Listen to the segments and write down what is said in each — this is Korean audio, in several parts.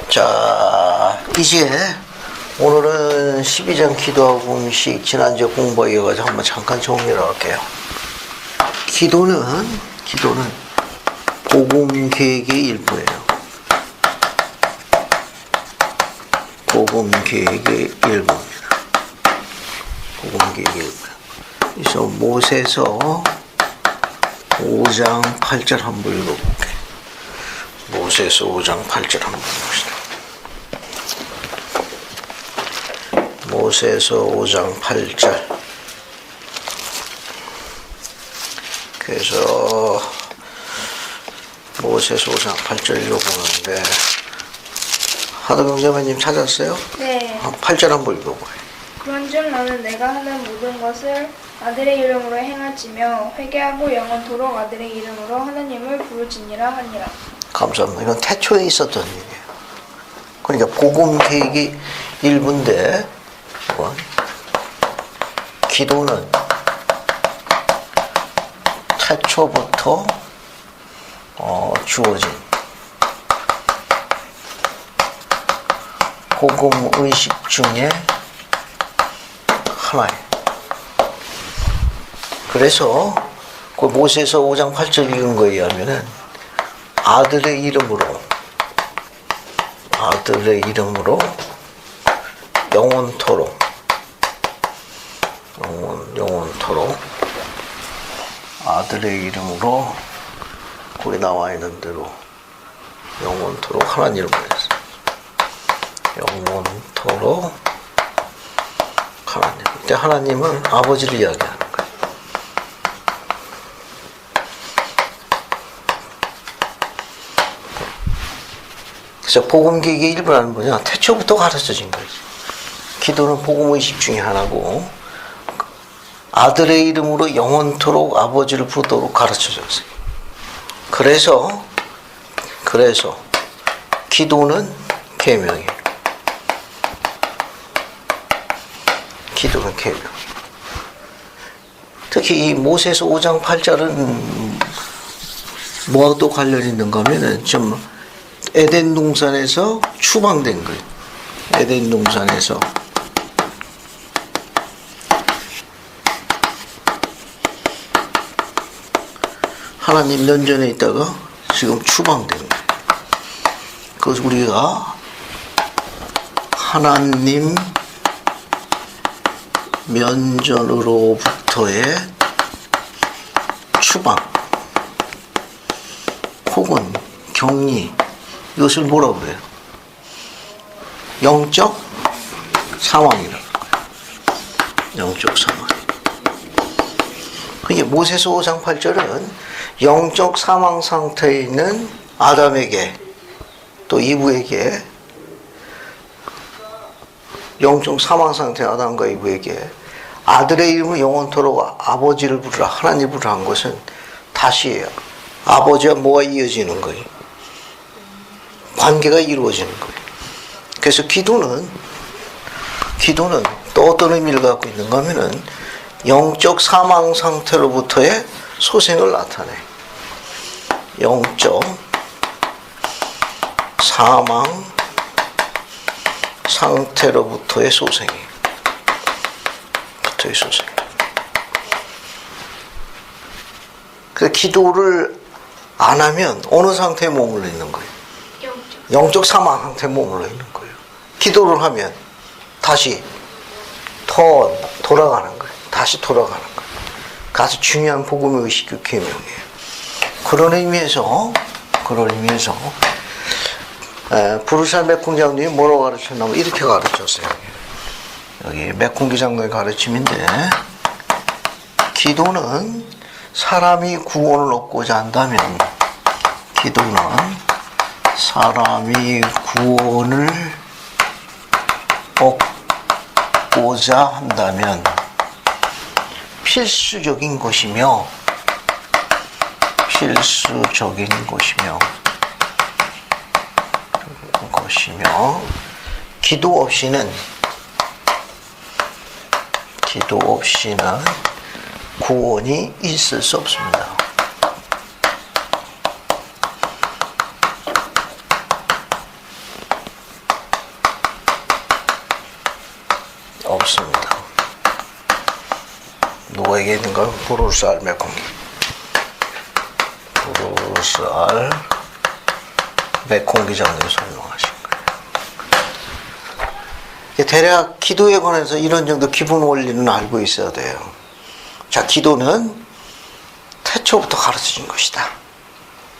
자, 이제 오늘은 12장 기도하고 음식 지난주에 공부에 이어가지고 한번 잠깐 정리를 할게요. 기도는 복음 계획의 일부예요. 복음 계획의 일부입니다. 복음 계획의 일부. 그래서 모세서 5장 8절 한번 읽어볼게요. 모세서 5장 8절 한번 봅시다. 모세서 5장 8절. 그래서 모세서 5장 8절 읽어보는데 하도경자매님 찾았어요? 네. 8절 한번 읽어봐요. 그런즉 너는 내가 하는 모든 것을 아들의 이름으로 행할지며 회개하고 영원토록 아들의 이름으로 하나님을 부르지니라 하니라. 감사합니다. 이건 태초에 있었던 일이에요. 그러니까 복음 계획이 일부인데 기도는 태초부터 주어진 복음 의식 중에 하나예요. 그래서 그 모세서 5장 8절 읽은 거에 의하면은 아들의 이름으로 영원토록 아들의 이름으로 거기 나와 있는 대로 영원토록 하나님을 보냈어요. 영원토록 하나님. 그때 하나님은 아버지를 이야기하는 거예요. 그래서 복음계획의 일부라는 뭐냐? 태초부터 가르쳐진 거지. 기도는 복음의식 중에 하나고 아들의 이름으로 영원토록 아버지를 부르도록 가르쳐줬어요. 그래서 기도는 계명이에요. 기도는 계명. 특히 이 모세서 5장 8절은 뭐하고 관련 있는가 하면은 좀 에덴 동산에서 추방된 거예요. 에덴 동산에서 하나님 면전에 있다가 지금 추방된 거예요. 그래서 우리가 하나님 면전으로부터의 추방 혹은 격리, 이것을 뭐라고 그래요? 영적 사망이라고 해요. 영적 사망. 그게 모세서 5장 8절은 영적 사망 상태에 있는 아담에게 또 이브에게, 영적 사망 상태의 아담과 이브에게 아들의 이름을 영원토록 아버지를 부르라, 하나님 부르라 한 것은 다시 아버지와 뭐가 이어지는 거예요? 관계가 이루어지는 거예요. 그래서 기도는 또 어떤 의미를 갖고 있는가 하면은 영적 사망 상태로부터의 소생을 나타내. 영적 사망 상태로부터의 소생. 그래서 기도를 안 하면 어느 상태에 머물러 있는 거예요? 영적 사망 상태에 머물러 있는 거예요. 기도를 하면 다시 돌아가는 거예요. 다시 돌아가는 거예요. 아주 중요한 복음의 의식 계명이에요. 그런 의미에서 부르샬 맥콩 장로님이 뭐라고 가르쳤냐면 이렇게 가르쳤어요. 여기 맥콩기 장로의 가르침인데, 기도는 사람이 구원을 얻고자 한다면, 기도는 사람이 구원을 얻고자 한다면 필수적인 것이며 기도 없이는 구원이 있을 수 없습니다. 어디에 있는가? 부르스알 메콩기. 부르스알 메콩기 장님이 설명하신 거예요. 대략 기도에 관해서 이런 정도 기본 원리는 알고 있어야 돼요. 자, 기도는 태초부터 가르쳐진 것이다.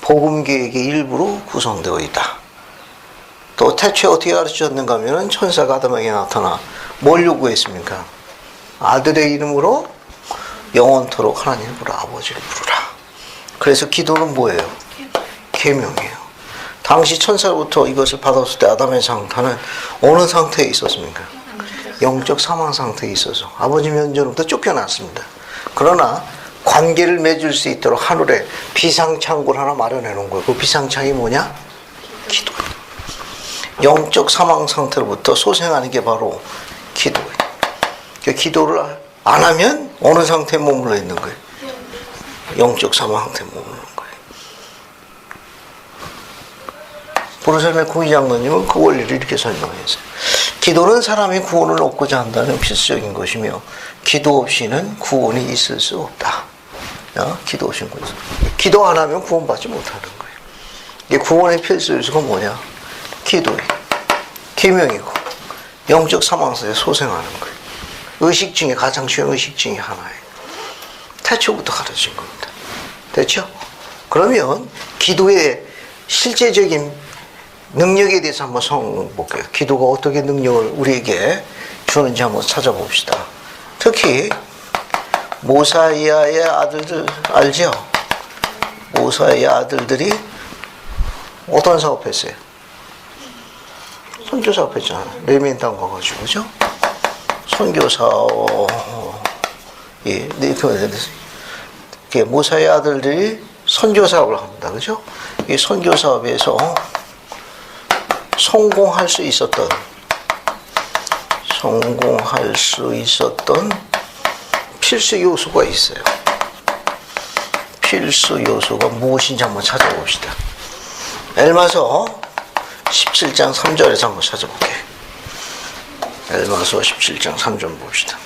복음 계획의 일부로 구성되어 있다. 또 태초에 어떻게 가르쳐졌는가 하면 천사가 아담에게 나타나 뭘 요구했습니까? 아들의 이름으로 영원토록 하나님을 부르라, 아버지를 부르라. 그래서 기도는 뭐예요? 계명이에요. 당시 천사로부터 이것을 받았을 때 아담의 상태는 어느 상태에 있었습니까? 영적 사망 상태에 있어서 아버지 면전부터 쫓겨났습니다. 그러나 관계를 맺을 수 있도록 하늘에 비상창고를 하나 마련해 놓은 거예요. 그 비상창이 뭐냐? 기도예요. 영적 사망 상태로부터 소생하는 게 바로 기도예요. 기도를 안 하면 어느 상태에 머물러 있는 거예요? 영적 사망 상태에 머무르는 거예요. 부르셀의 구이 장로님은 그 원리를 이렇게 설명했어요. 기도는 사람이 구원을 얻고자 한다는 필수적인 것이며 기도 없이는 구원이 있을 수 없다. 기도 없이는 구원이 있을 수 없다. 기도 안 하면 구원받지 못하는 거예요. 이게 구원의 필수 요소가 뭐냐? 기도예요. 계명이고 영적 사망세에 소생하는 거예요. 의식 중에 가장 쉬운 의식 중에 하나예요. 태초부터 가르친 겁니다. 됐죠? 그러면 기도의 실제적인 능력에 대해서 한번 볼게요. 기도가 어떻게 능력을 우리에게 주는지 한번 찾아봅시다. 특히 모사이아의 아들들 알죠? 모사이아 아들들이 어떤 사업했어요? 선교 사업했잖아요. 레미안 땅 가가지고, 그죠? 선교 사업, 예, 모사의 아들들이 선교 사업을 합니다. 그죠? 이 선교 사업에서 성공할 수 있었던 필수 요소가 있어요. 필수 요소가 무엇인지 한번 찾아봅시다. 엘마서 17장 3절에서 한번 찾아볼게요. 엘마서 17장 3절 봅시다.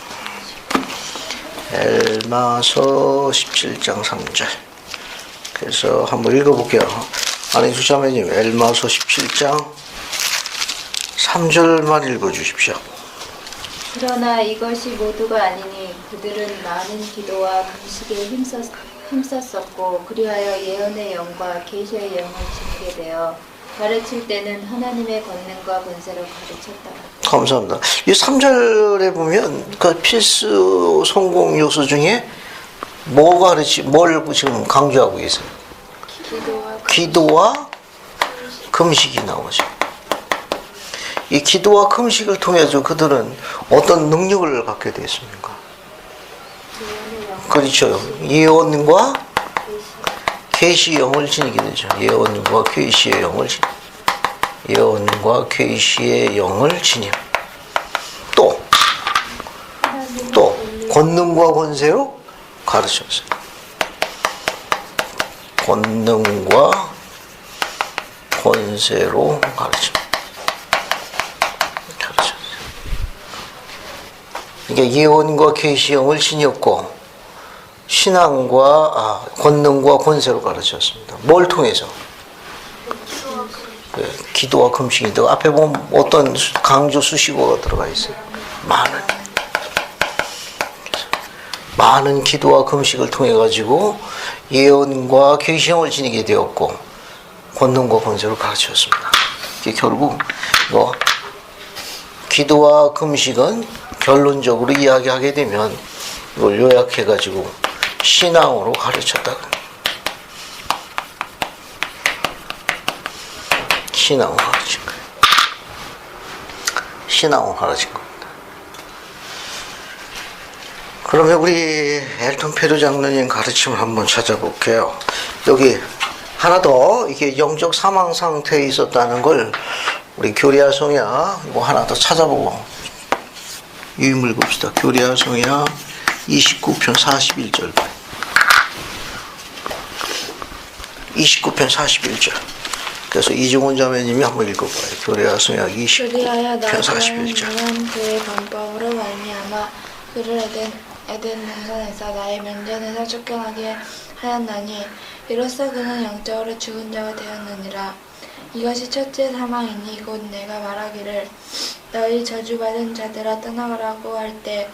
엘마서 17장 3절. 그래서 한번 읽어볼게요. 아니, 수자매님, 엘마서 17장 3절만 읽어주십시오. 그러나 이것이 모두가 아니니 그들은 많은 기도와 금식에 힘썼었고 그리하여 예언의 영과 계시의 영을 지니게 되어 가르칠 때는 하나님의 권능과 권세로 가르쳤다. 감사합니다. 이 3절에 보면 그 필수 성공 요소 중에 뭘 지금 강조하고 있어요? 기도와 금식이 나오죠. 이 기도와 금식을 통해서 그들은 어떤 능력을 갖게 됐습니까? 그렇죠. 예언과 계시의 영을 지니게 되죠. 예언과 계시의 영을 지님. 또 권능과 권세로 가르쳤어요. 권능과 권세로 가르쳤어요. 그러니까 예언과 계시의 영을 지녔고 신앙과 권능과 권세로 가르쳤습니다. 뭘 통해서? 기도와 금식인데 앞에 보면 어떤 강조 수식어가 들어가 있어요. 많은 기도와 금식을 통해 가지고 예언과 계시형을 지니게 되었고 권능과 권세를 가르쳤습니다. 이게 결국 기도와 금식은 결론적으로 이야기하게 되면 이걸 요약해 가지고 신앙으로 가르쳤다. 신앙으로 가르친 거예요. 신앙으로 가르친 겁니다. 그러면 우리 엘턴 페루 장로님 가르침을 한번 찾아볼게요. 여기 하나 더 이게 영적 사망 상태에 있었다는 걸 우리 교리아 성야 이거 하나 더 찾아보고 유임을 봅시다. 교리아 성야 29편 41절. 29편 41절. 그래서 이종훈 자매님이 한번 읽어봐요. 교리아 성야 29편 41절. 그의 방법으로 말미암아 그를 에덴 동산에서 나의 면전에서 쫓겨나게 하였나니 이로써 그는 영적으로 죽은 자가 되었느니라. 이것이 첫째 사망이니 곧 내가 말하기를 너희 저주받은 자들아 떠나가라고 할 때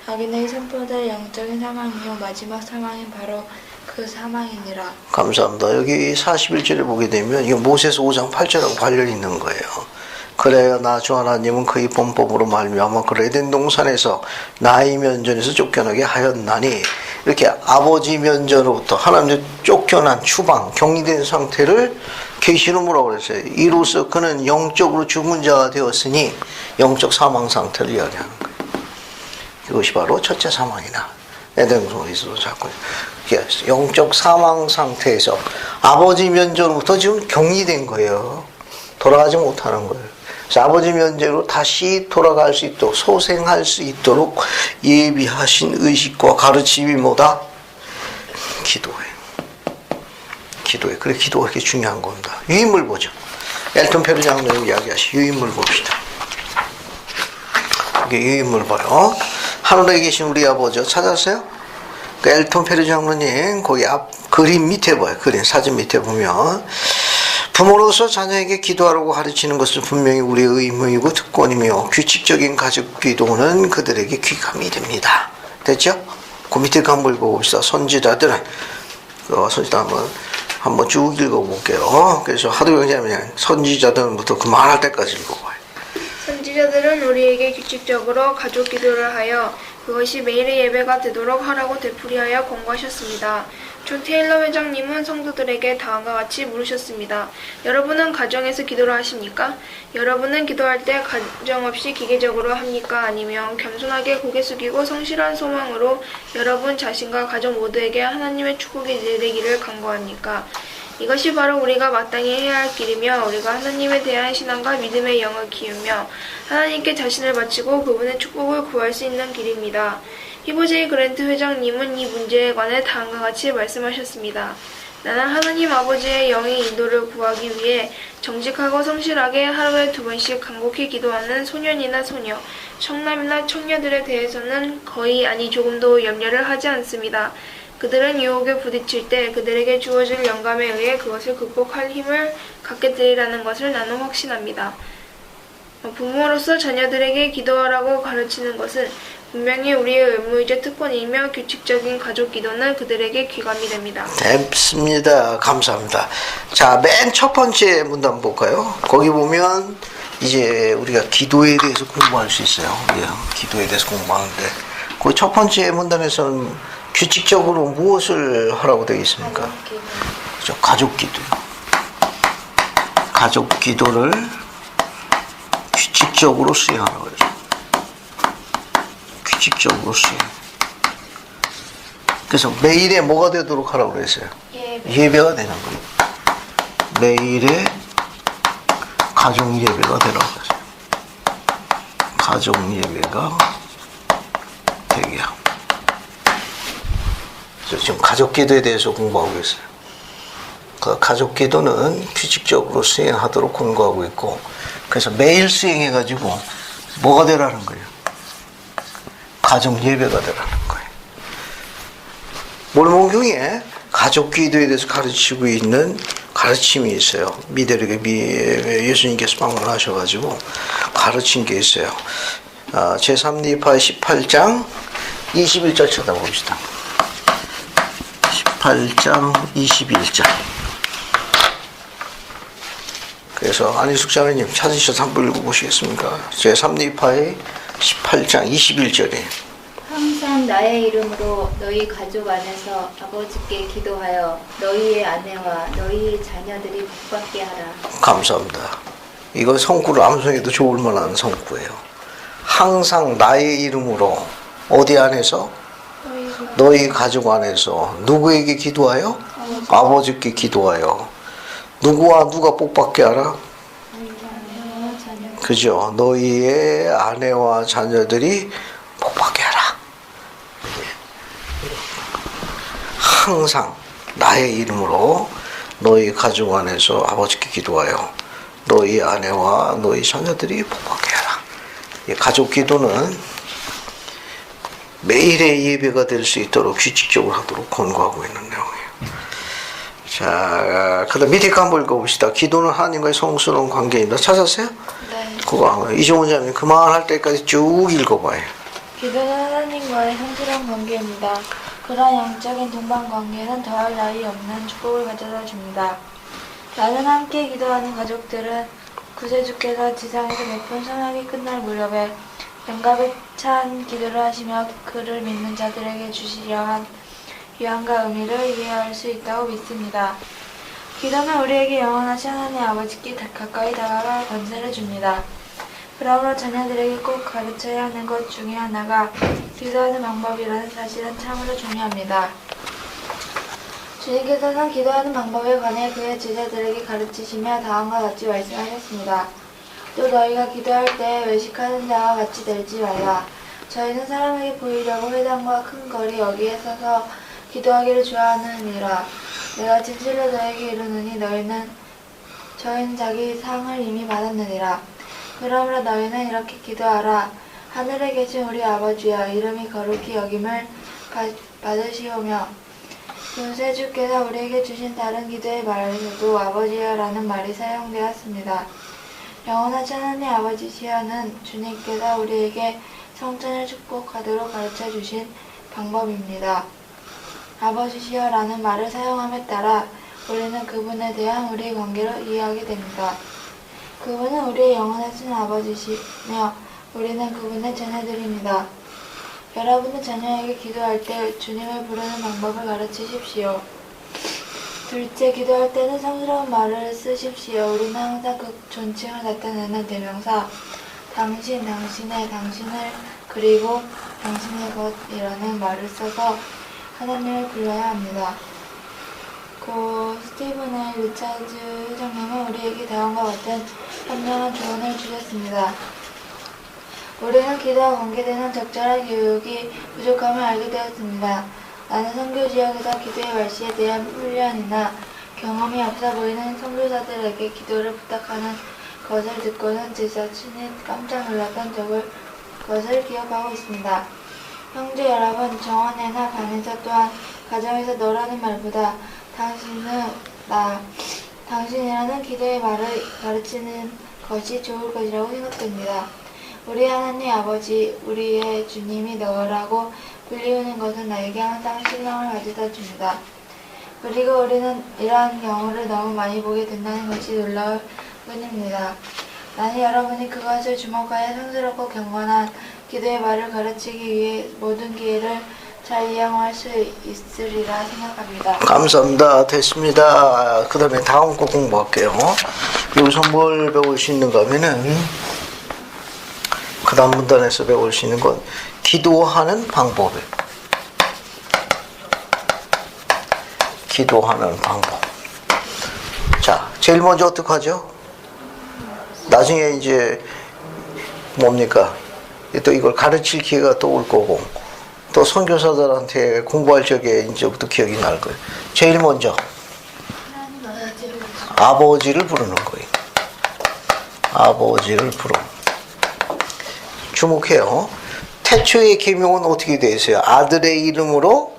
악인에게 선포될 영적인 사망이요 마지막 사망이 바로 그 사망이니라. 감사합니다. 여기 41절에 보게 되면 이거 모세서 5장 8절하고 관련이 있는 거예요. 그래야 나 주 하나님은 그의 범법으로 말미암아 그 에덴 동산에서 나의 면전에서 쫓겨나게 하였나니, 이렇게 아버지 면전으로부터 하나님께 쫓겨난 추방, 격리된 상태를 계시로 뭐라고 그랬어요? 이로써 그는 영적으로 죽은 자가 되었으니 영적 사망 상태를 이야기하는 거예요. 이것이 바로 첫째 사망이나 에덴 동산에서도 자꾸 영적 사망 상태에서 아버지 면전으로부터 지금 격리된 거예요. 돌아가지 못하는 거예요. 그래서 아버지 면전으로 다시 돌아갈 수 있도록, 소생할 수 있도록 예비하신 의식과 가르침이 뭐다? 기도예요. 기도예요. 그래, 기도가 그렇게 중요한 겁니다. 유인물 보죠. 엘턴 페르 장로님 이야기하시 유인물 봅시다. 이게 유인물 봐요. 하늘에 계신 우리 아버지 찾았어요? 그 엘턴 페르 장로님 거기 앞 그림 밑에 봐요. 그림 사진 밑에 보면 부모로서 자녀에게 기도하라고 가르치는 것은 분명히 우리의 의무이고 특권이며 규칙적인 가족 기도는 그들에게 귀감이 됩니다. 됐죠? 그 밑에 한번 읽어봅시다. 선지자들은 선지자 한번 쭉 읽어볼게요. 그래서 하도 영자면 선지자들부터 그 말할 때까지 읽어봐요. 선지자들은 우리에게 규칙적으로 가족 기도를 하여 그것이 매일의 예배가 되도록 하라고 되풀이하여 권고하셨습니다. 존 테일러 회장님은 성도들에게 다음과 같이 물으셨습니다. 여러분은 가정에서 기도를 하십니까? 여러분은 기도할 때 가정없이 기계적으로 합니까? 아니면 겸손하게 고개 숙이고 성실한 소망으로 여러분 자신과 가족 모두에게 하나님의 축복이 내리기를 간구합니까? 이것이 바로 우리가 마땅히 해야 할 길이며 우리가 하나님에 대한 신앙과 믿음의 영을 키우며 하나님께 자신을 바치고 그분의 축복을 구할 수 있는 길입니다. 히보제이 그랜트 회장님은 이 문제에 관해 다음과 같이 말씀하셨습니다. 나는 하나님 아버지의 영의 인도를 구하기 위해 정직하고 성실하게 하루에 2번씩 간곡히 기도하는 소년이나 소녀, 청남이나 청녀들에 대해서는 거의 아니 조금도 염려를 하지 않습니다. 그들은 유혹에 부딪힐 때 그들에게 주어질 영감에 의해 그것을 극복할 힘을 갖게 되리라는 것을 나는 확신합니다. 부모로서 자녀들에게 기도하라고 가르치는 것은 분명히 우리의 의무이자 특권이며 규칙적인 가족 기도는 그들에게 귀감이 됩니다. 됐습니다. 감사합니다. 자, 맨 첫 번째 문단 볼까요? 거기 보면 이제 우리가 기도에 대해서 공부할 수 있어요. 기도에 대해서 공부하는데 그 첫 번째 문단에서는 규칙적으로 무엇을 하라고 되어 있습니까? 그렇죠. 가족 기도요. 가족 기도를 규칙적으로 수행하라고 그러죠. 규칙적으로 수행. 그래서 매일에 뭐가 되도록 하라고 그랬어요? 예배가 되는 거예요. 매일에 가족 예배가 되라고 그랬어요. 가족 예배가 되게 하고. 지금 가족 기도에 대해서 공부하고 있어요. 그 가족 기도는 규칙적으로 수행하도록 권고하고 있고, 그래서 매일 수행해가지고 뭐가 되라는 거예요? 가족 예배가 되라는 거예요. 몰몬교에 가족 기도에 대해서 가르치고 있는 가르침이 있어요. 미대륙에 예수님께서 방문하셔가지고 가르친 게 있어요. 제3니파의 18장 21절 찾아봅시다. 18장 21절. 그래서 안희숙 자매님 찾으셔서 한번 읽어보시겠습니까? 제3니파의 18장 21절이에요. 항상 나의 이름으로 너희 가족 안에서 아버지께 기도하여 너희의 아내와 너희의 자녀들이 복받게 하라. 감사합니다. 이거 성구를 암송해도 좋을 만한 성구예요. 항상 나의 이름으로 어디 안에서? 너희 가족 안에서 누구에게 기도하여? 아버지께 기도하여. 누구와 누가 복받게 하라? 그죠? 너희의 아내와 자녀들이 복받게 하라. 항상 나의 이름으로 너희 가족 안에서 아버지께 기도하여 너희 아내와 너희 자녀들이 복받게 하라. 가족 기도는 매일의 예배가 될 수 있도록 규칙적으로 하도록 권고하고 있는 내용이에요. 자, 그 다음 밑에 거 한번 읽어봅시다. 기도는 하나님과의 성스러운 관계입니다. 찾았어요? 네. 그거 이종훈 자님 그만할 때까지 쭉 읽어봐요. 기도는 하나님과의 성스러운 관계입니다. 그러한 영적인 동반 관계는 더할 나위 없는 축복을 가져다 줍니다. 나는 함께 기도하는 가족들은 구세주께서 지상에서 베푼 선악이 끝날 무렵에 영감에 찬 기도를 하시며 그를 믿는 자들에게 주시려 한 유한과 의미를 이해할 수 있다고 믿습니다. 기도는 우리에게 영원하신 하나님 아버지께 가까이 다가갈 권세를 줍니다. 그러므로 자녀들에게 꼭 가르쳐야 하는 것 중에 하나가 기도하는 방법이라는 사실은 참으로 중요합니다. 주님께서는 기도하는 방법에 관해 그의 제자들에게 가르치시며 다음과 같이 말씀하셨습니다. 또 너희가 기도할 때 외식하는 자와 같이 되지 말라. 저희는 사람에게 보이려고 회당과 큰 거리 여기에 서서 기도하기를 좋아하느니라. 내가 진실로 너에게 이르노니 저희는 자기 상을 이미 받았느니라. 그러므로 너희는 이렇게 기도하라. 하늘에 계신 우리 아버지여, 이름이 거룩히 여김을 받으시오며 구세주께서 우리에게 주신 다른 기도의 말에서도 아버지여라는 말이 사용되었습니다. 영원하신 하나님 아버지시여는 주님께서 우리에게 성전을 축복하도록 가르쳐 주신 방법입니다. 아버지시여라는 말을 사용함에 따라 우리는 그분에 대한 우리의 관계를 이해하게 됩니다. 그분은 우리의 영원하신 아버지시며 우리는 그분의 자녀들입니다. 여러분은 자녀에게 기도할 때 주님을 부르는 방법을 가르치십시오. 둘째, 기도할 때는 성스러운 말을 쓰십시오. 우리는 항상 그 존칭을 나타내는 대명사 당신, 당신의, 당신을 그리고 당신의 것이라는 말을 써서 하나님을 불러야 합니다. 고 스티븐의 리차드 회장님은 우리에게 다음과 같은 현명한 조언을 주셨습니다. 우리는 기도와 관계되는 적절한 교육이 부족함을 알게 되었습니다. 나는 선교 지역에서 기도의 말씨에 대한 훈련이나 경험이 없어 보이는 선교사들에게 기도를 부탁하는 것을 듣고는 제 자신이 깜짝 놀랐던 것을 기억하고 있습니다. 형제 여러분, 정원에나 반에서 또한 가정에서 너라는 말보다 당신이라는 기도의 말을 가르치는 것이 좋을 것이라고 생각됩니다. 우리 하나님 아버지, 우리의 주님이 너라고 불리우는 것은 나에게 항상 신랑을 가져다 줍니다. 그리고 우리는 이러한 경우를 너무 많이 보게 된다는 것이 놀라울 뿐입니다. 나는 여러분이 그것을 주목하여 성스럽고 경건한 기도의 말을 가르치기 위해 모든 기회를 잘 이용할 수 있으리라 생각합니다. 감사합니다. 됐습니다. 그 다음에 다음 거 공부할게요. 여기서 뭘 배울 수 있는가 하면은 그 다음 문단에서 배울 수 있는 건 기도하는 방법이에요. 기도하는 방법. 자, 제일 먼저 어떻게 하죠? 나중에 이제 뭡니까? 또 이걸 가르칠 기회가 또 올 거고 또 선교사들한테 공부할 적에 이제부터 기억이 날 거예요. 제일 먼저 아버지를 부르는 거예요. 아버지를 부르. 주목해요. 태초의 계명은 어떻게 되어 있어요? 아들의 이름으로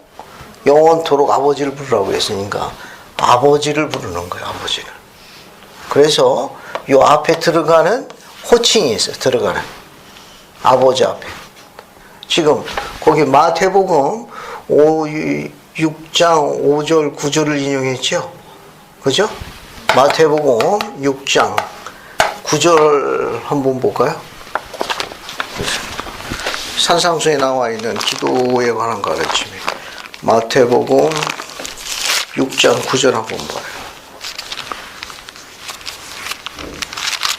영원토록 아버지를 부르라고 했으니까 아버지를 부르는 거예요. 아버지를. 그래서 요 앞에 들어가는 호칭이 있어요. 들어가는 아버지 앞에. 지금 거기 마태복음 6장 5절 9절을 인용했죠. 그죠? 마태복음 6장 9절 한번 볼까요? 산상수에 나와 있는 기도에 관한 가르침이 마태복음 6장 9절 한번 봐요.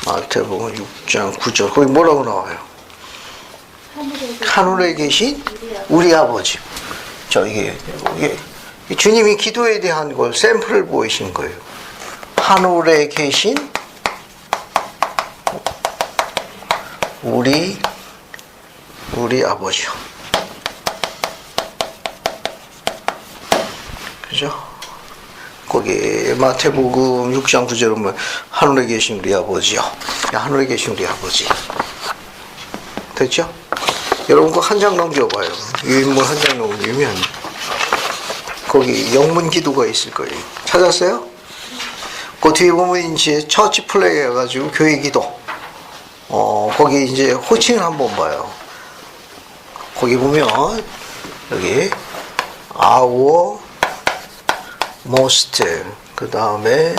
마태복음 6장 9절 거기 뭐라고 나와요? 하늘에 계신 우리 아버지. 이게 주님이 기도에 대한 걸 샘플을 보이신 거예요. 하늘에 계신 우리 아버지요. 그죠? 거기 마태복음 6장 9절에 보면 하늘에 계신 우리 아버지요. 하늘에 계신 우리 아버지. 됐죠? 여러분 그 한 장 넘겨봐요. 유인물 한 장 넘기면 거기 영문 기도가 있을 거예요. 찾았어요? 그 뒤에 보면 이제 처치 플레이 해가지고 교회 기도. 거기 이제 호칭을 한번 봐요. 거기 보면 여기 our most 그 다음에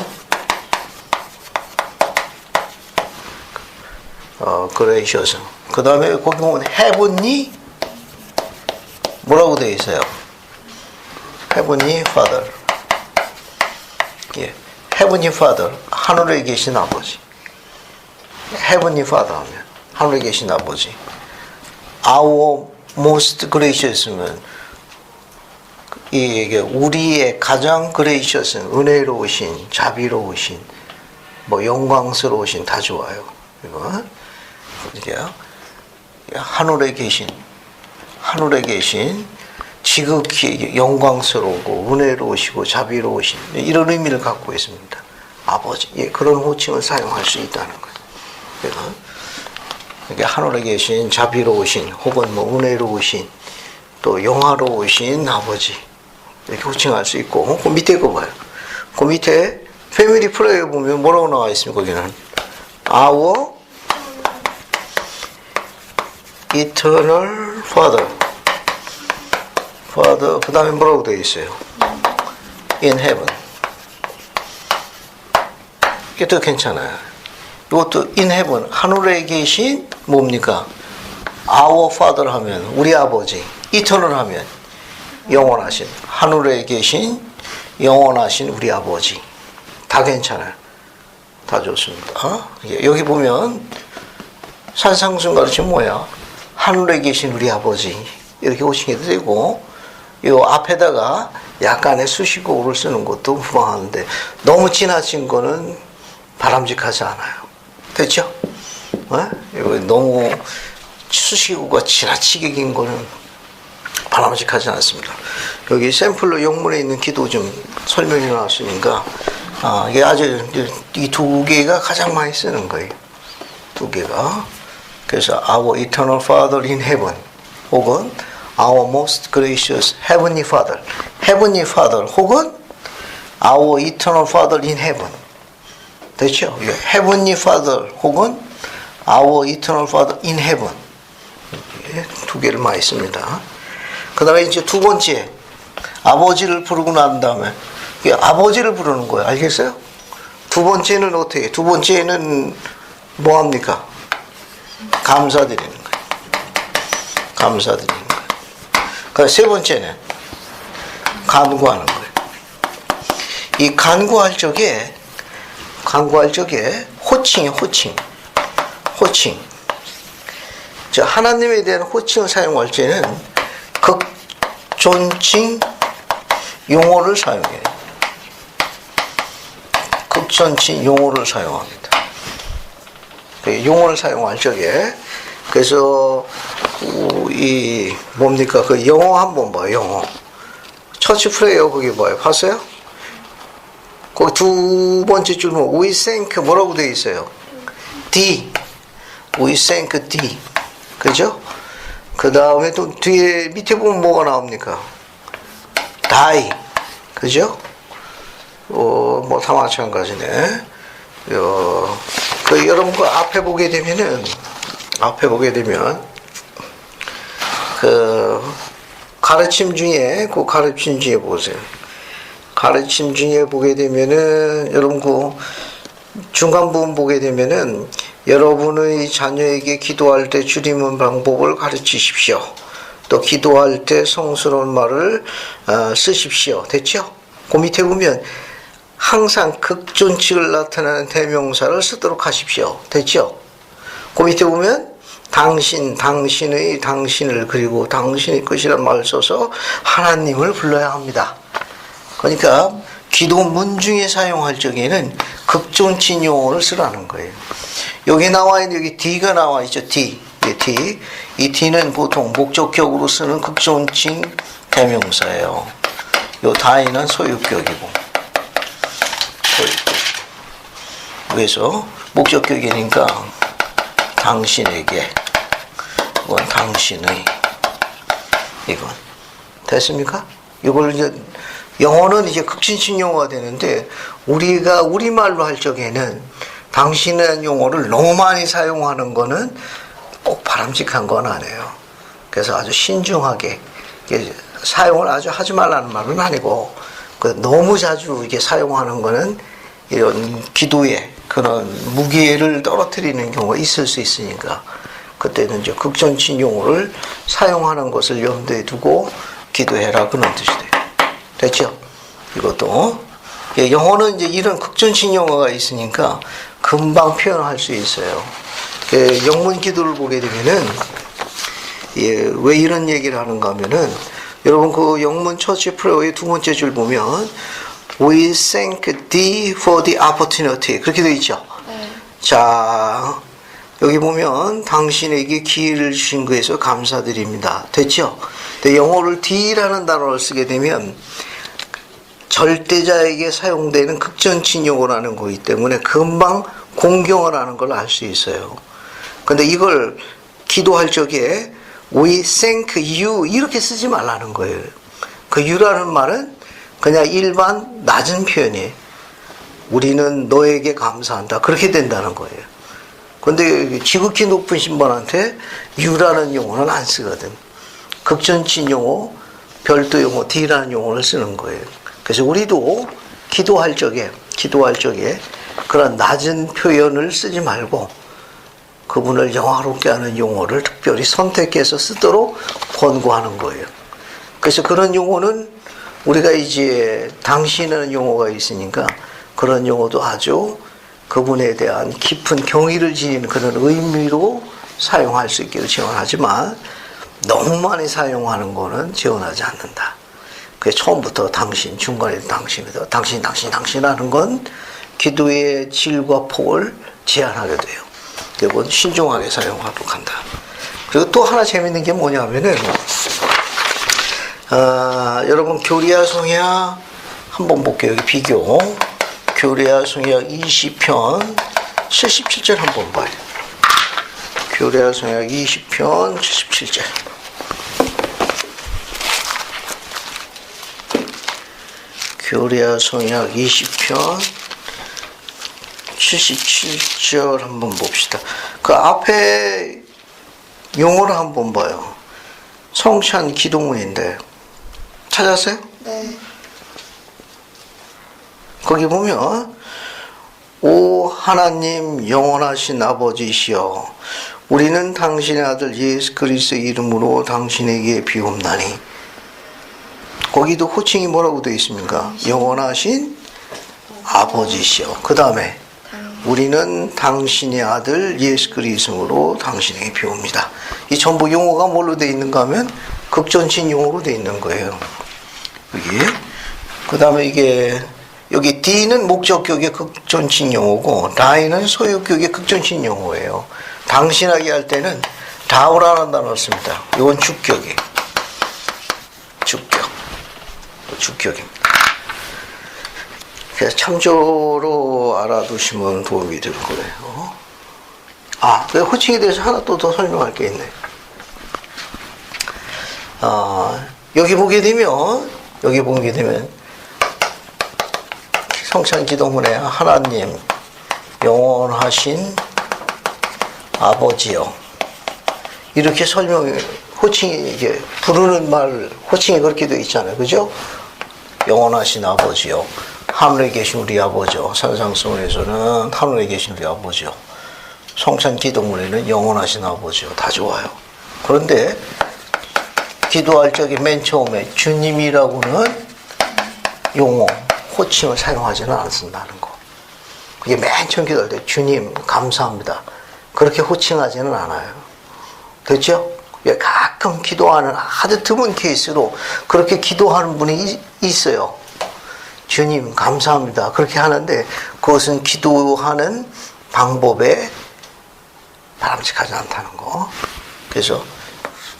gracious 그 다음에 거기 보면 heavenly 뭐라고 되어 있어요? heavenly father. 예, heavenly father 하늘에 계신 아버지. heavenly father 하면 하늘에 계신 아버지. our most gracious면 이게 우리의 가장 gracious은 은혜로우신, 자비로우신, 뭐 영광스러우신 다 좋아요. 이거 이게 하늘에 계신 지극히 영광스러우고 은혜로우시고 자비로우신 이런 의미를 갖고 있습니다. 아버지, 예, 그런 호칭을 사용할 수 있다는 거예요. 그러니까 이게 하늘에 계신 자비로우신 혹은 뭐 은혜로우신 또 영화로우신 아버지 이렇게 호칭할 수 있고 그 밑에 거 봐요. 그 밑에 패밀리 프레이에 보면 뭐라고 나와 있습니까? 거기는 our eternal father 그 다음에 뭐라고 되어 있어요? in heaven. 이게 더 괜찮아요. 이것도 in heaven 하늘에 계신 뭡니까? our father 하면 우리 아버지, eternal 하면 영원하신 하늘에 계신 영원하신 우리 아버지. 다 괜찮아요. 다 좋습니다. 여기 보면 산상순 가르치면 뭐야? 하늘에 계신 우리 아버지 이렇게 호칭해도 되고 이 앞에다가 약간의 수식어를 쓰는 것도 무방한데 너무 지나친 거는 바람직하지 않아요. 됐죠? 이거 너무 수식어가 지나치게 긴 거는 바람직하지 않습니다. 여기 샘플로 영문에 있는 기도 좀 설명이 나왔으니까 이게 아주 이 두 개가 가장 많이 쓰는 거예요. 두 개가. 그래서 our eternal father in heaven 혹은 our most gracious heavenly father 혹은 our eternal father in heaven. 됐죠? heavenly father 혹은 our eternal father in heaven. 두 개를 많이 씁니다. 그 다음에 이제 두 번째, 아버지를 부르고 난 다음에, 아버지를 부르는 거예요. 알겠어요? 두 번째는 어떻게, 두 번째는 뭐 합니까? 감사드리는 거예요. 감사드리는 거예요. 그 세 번째는 간구하는 거예요. 이 간구할 적에 호칭이에요, 호칭. 자, 하나님에 대한 호칭을 사용할 때는 극존칭 용어를 사용해요. 극존칭 용어를 사용합니다. 용어를 사용할 적에 그래서 이 뭡니까 그 영어 한번 봐요. 영어 처치 프레이어 거기 봐요. 봤어요? 거기 두 번째 줄은 we thank 뭐라고 되어 있어요? D we thank D 그죠? 그 다음에 또 뒤에 밑에 보면 뭐가 나옵니까? die 그죠? 뭐 다 마찬가지네. 그 여러분 그 앞에 보게 되면 그 가르침 중에 보세요. 가르침 중에 보게 되면은 여러분 그 중간 부분 보게 되면은 여러분의 자녀에게 기도할 때 줄이는 방법을 가르치십시오. 또 기도할 때 성스러운 말을 쓰십시오. 됐죠? 그 밑에 보면 항상 극존칭을 나타내는 대명사를 쓰도록 하십시오. 됐죠? 그 밑에 보면 당신의 당신을 그리고 당신의 것이라는 말을 써서 하나님을 불러야 합니다. 그러니까 기도문 중에 사용할 적에는 극존칭 용어를 쓰라는 거예요. 여기 나와 있는 여기 D가 나와 있죠. D. 이 D는 보통 목적격으로 쓰는 극존칭 대명사예요. 요 die는 소유격이고. 그래서 목적격이니까 당신에게 그건 당신의. 이건 됐습니까? 이걸 이제 영어는 이제 극진식 용어가 되는데 우리가 우리말로 할 적에는 당신의 용어를 너무 많이 사용하는 거는 꼭 바람직한 건 아니에요. 그래서 아주 신중하게 사용을 아주 하지 말라는 말은 아니고 너무 자주 이게 사용하는 거는 이런 기도에 그런 무게를 떨어뜨리는 경우가 있을 수 있으니까 그때는 이제 극존칭 용어를 사용하는 것을 염두에 두고 기도해라 그런 뜻이 돼요. 됐죠? 이것도 영어는 이제 이런 극존칭 용어가 있으니까 금방 표현할 수 있어요. 영문 기도를 보게 되면은 왜 이런 얘기를 하는가 하면은 여러분 그 영문 처치 프레어의 두 번째 줄 보면 We thank thee for the opportunity 그렇게 되어 있죠. 자 여기 보면 당신에게 기회를 주신 것에서 감사드립니다. 됐죠? 근데 영어를 thee라는 단어를 쓰게 되면 절대자에게 사용되는 극존칭 용어라는 거기 때문에 금방 공경을 하는 걸 알 수 있어요. 근데 이걸 기도할 적에 We thank you 이렇게 쓰지 말라는 거예요. 그 you라는 말은 그냥 일반 낮은 표현이에요. 우리는 너에게 감사한다. 그렇게 된다는 거예요. 근데 지극히 높은 신분한테 you라는 용어는 안 쓰거든. 극존칭 용어, 별도 용어, the라는 용어를 쓰는 거예요. 그래서 우리도 기도할 적에 그런 낮은 표현을 쓰지 말고 그분을 영화롭게 하는 용어를 특별히 선택해서 쓰도록 권고하는 거예요. 그래서 그런 용어는 우리가 이제 당신이라는 용어가 있으니까 그런 용어도 아주 그분에 대한 깊은 경의를 지니는 그런 의미로 사용할 수 있기를 지원하지만 너무 많이 사용하는 거는 지원하지 않는다. 그래서 처음부터 당신, 중간에도 당신이다. 당신 하는 건 기도의 질과 폭을 제한하게 돼요. 이건 신중하게 사용하도록 한다. 그리고 또 하나 재밌는 게 뭐냐면은 여러분 교리야 성약 한번 볼게요. 여기 비교 교리야 성약 20편 77절 한번 봐요. 교리야 성약 20편 77절 교리야 성약 20편 77절 한번 봅시다. 그 앞에 용어를 한번 봐요. 성찬 기도문인데 찾았어요? 네. 거기 보면 오 하나님 영원하신 아버지시여 우리는 당신의 아들 예수 그리스도의 이름으로 당신에게 비옵나니 거기도 호칭이 뭐라고 되어 있습니까? 영원하신 아버지시여 그 다음에 우리는 당신의 아들 예수 그리스도로 당신에게 비옵니다. 이 전부 용어가 뭘로 되어 있는가 하면 극존칭 용어로 되어 있는 거예요. 여기 그 다음에 이게 여기 D는 목적격의 극존칭 용어고 다이는 소유격의 극존칭 용어예요. 당신하게 할 때는 다우라는 단어를 씁니다. 이건 주격이에요. 주격입니다. 그래서 참조로 알아두시면 도움이 될 거예요. 그 호칭에 대해서 하나 또 더 설명할 게 있네. 여기 보게 되면 성찬 기도문에 하나님 영원하신 아버지요 이렇게 호칭이 이게 부르는 말 호칭이 그렇게 되어 있잖아요. 그죠? 영원하신 아버지요. 하늘에 계신 우리 아버지요. 산상수훈에서는 하늘에 계신 우리 아버지요. 성찬 기도문에는 영원하신 아버지요. 다 좋아요. 그런데 기도할 적에 맨 처음에 주님이라고는 용어, 호칭을 사용하지는 않는다는 거. 이게 맨 처음 기도할 때 주님 감사합니다. 그렇게 호칭하지는 않아요. 됐죠? 가끔 기도하는 아주 드문 케이스로 그렇게 기도하는 분이 있어요. 주님 감사합니다. 그렇게 하는데 그것은 기도하는 방법에 바람직하지 않다는 거. 그래서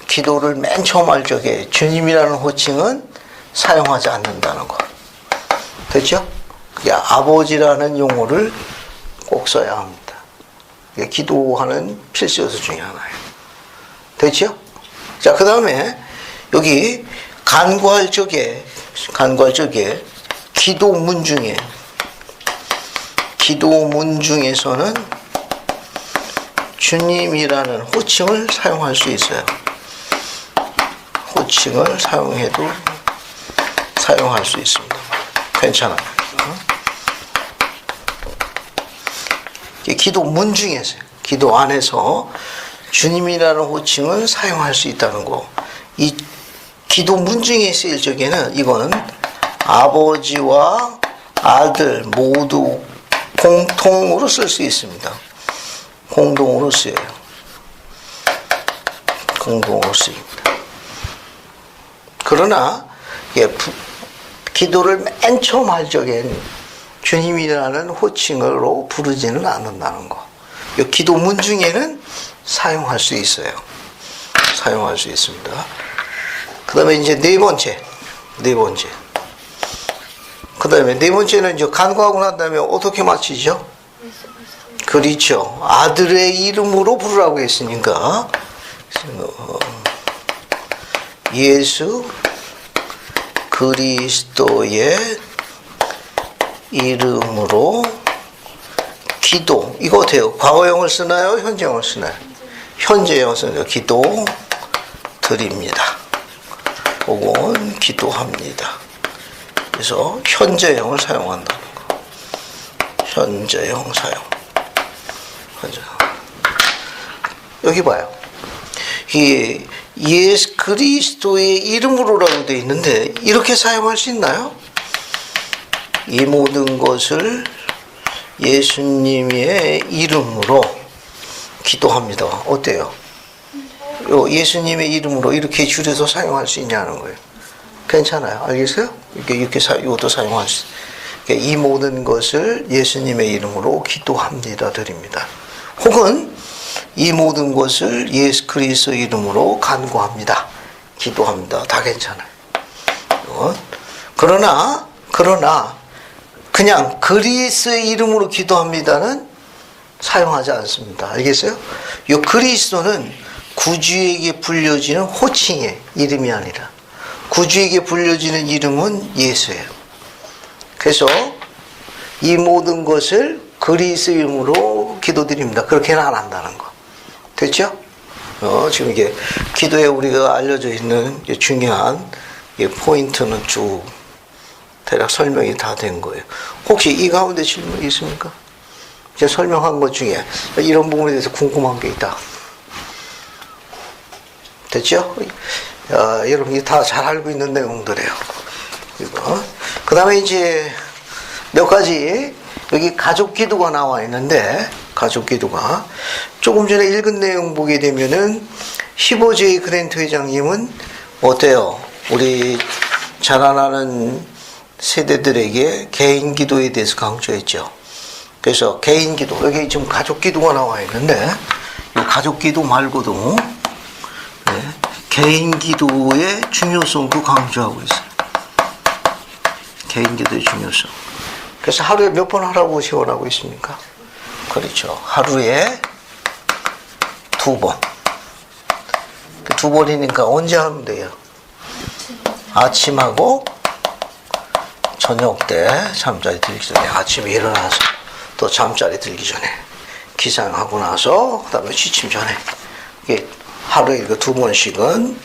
기도를 맨 처음 할 적에 주님이라는 호칭은 사용하지 않는다는 거. 됐죠? 그게 아버지라는 용어를 꼭 써야 합니다. 이게 기도하는 필수 요소 중에 하나예요. 됐죠? 자, 그 다음에 여기 간구할 적에 기도문 중에서는 주님이라는 호칭을 사용할 수 있어요. 호칭을 사용할 수 있습니다. 괜찮아요. 기도문 중에서, 기도 안에서 주님이라는 호칭을 사용할 수 있다는 거. 이 기도문 중에 쓰일 적에는 이거는 아버지와 아들 모두 공통으로 쓸 수 있습니다. 공동으로 쓰여요. 공동으로 쓰입니다. 그러나 기도를 맨 처음 할 적엔 주님이라는 호칭으로 부르지는 않는다는 거. 이 기도문 중에는 사용할 수 있어요. 사용할 수 있습니다. 그 다음에 이제 네 번째. 그 다음에 네 번째는 이제 간구하고 난 다음에 어떻게 마치죠? 그렇죠. 아들의 이름으로 부르라고 했으니까 예수 그리스도의 이름으로 기도. 이거 어때요? 과거형을 쓰나요? 현재형을 쓰나요? 현재형을 쓰나요? 기도 드립니다. 혹은 기도합니다. 그래서 현재형을 사용한다는 거. 현재형 사용. 여기 봐요. 이 예수 그리스도의 이름으로라고 되어 있는데 이렇게 사용할 수 있나요? 이 모든 것을 예수님의 이름으로 기도합니다. 어때요? 예수님의 이름으로 이렇게 줄여서 사용할 수 있냐는 거예요. 괜찮아요? 알겠어요? 이것도 사용할 수 있어요. 이 모든 것을 예수님의 이름으로 기도합니다. 드립니다. 혹은 이 모든 것을 예수 그리스도 이름으로 간구합니다. 기도합니다. 다 괜찮아요. 그러나 그냥 그리스도의 이름으로 기도합니다는 사용하지 않습니다. 알겠어요? 이 그리스도는 구주에게 불려지는 호칭의 이름이 아니라 구주에게 불려지는 이름은 예수예요. 그래서 이 모든 것을 그리스도 이름으로 기도드립니다. 그렇게는 안 한다는 거. 됐죠? 지금 이게 기도에 우리가 알려져 있는 중요한 포인트는 쭉 대략 설명이 다 된 거예요. 혹시 이 가운데 질문 있습니까? 제가 설명한 것 중에 이런 부분에 대해서 궁금한 게 있다. 됐죠? 여러분이 다 잘 알고 있는 내용들이에요. 그 다음에 이제 몇 가지 여기 가족 기도가 나와 있는데 가족 기도가 조금 전에 읽은 내용 보게 되면은 15J 그랜트 회장님은 어때요? 우리 자라나는 세대들에게 개인 기도에 대해서 강조했죠. 그래서 개인 기도, 여기 지금 가족 기도가 나와 있는데 이 가족 기도 말고도 개인 기도의 중요성도 강조하고 있어요. 개인 기도의 중요성. 그래서 하루에 몇 번 하라고 시원하고 있습니까? 그렇죠. 하루에 2번. 2번이니까 언제 하면 돼요? 아침하고 저녁 때 잠자리 들기 전에, 아침에 일어나서 또 잠자리 들기 전에, 기상하고 나서 그 다음에 취침 전에, 이게 하루에 이거 2번씩은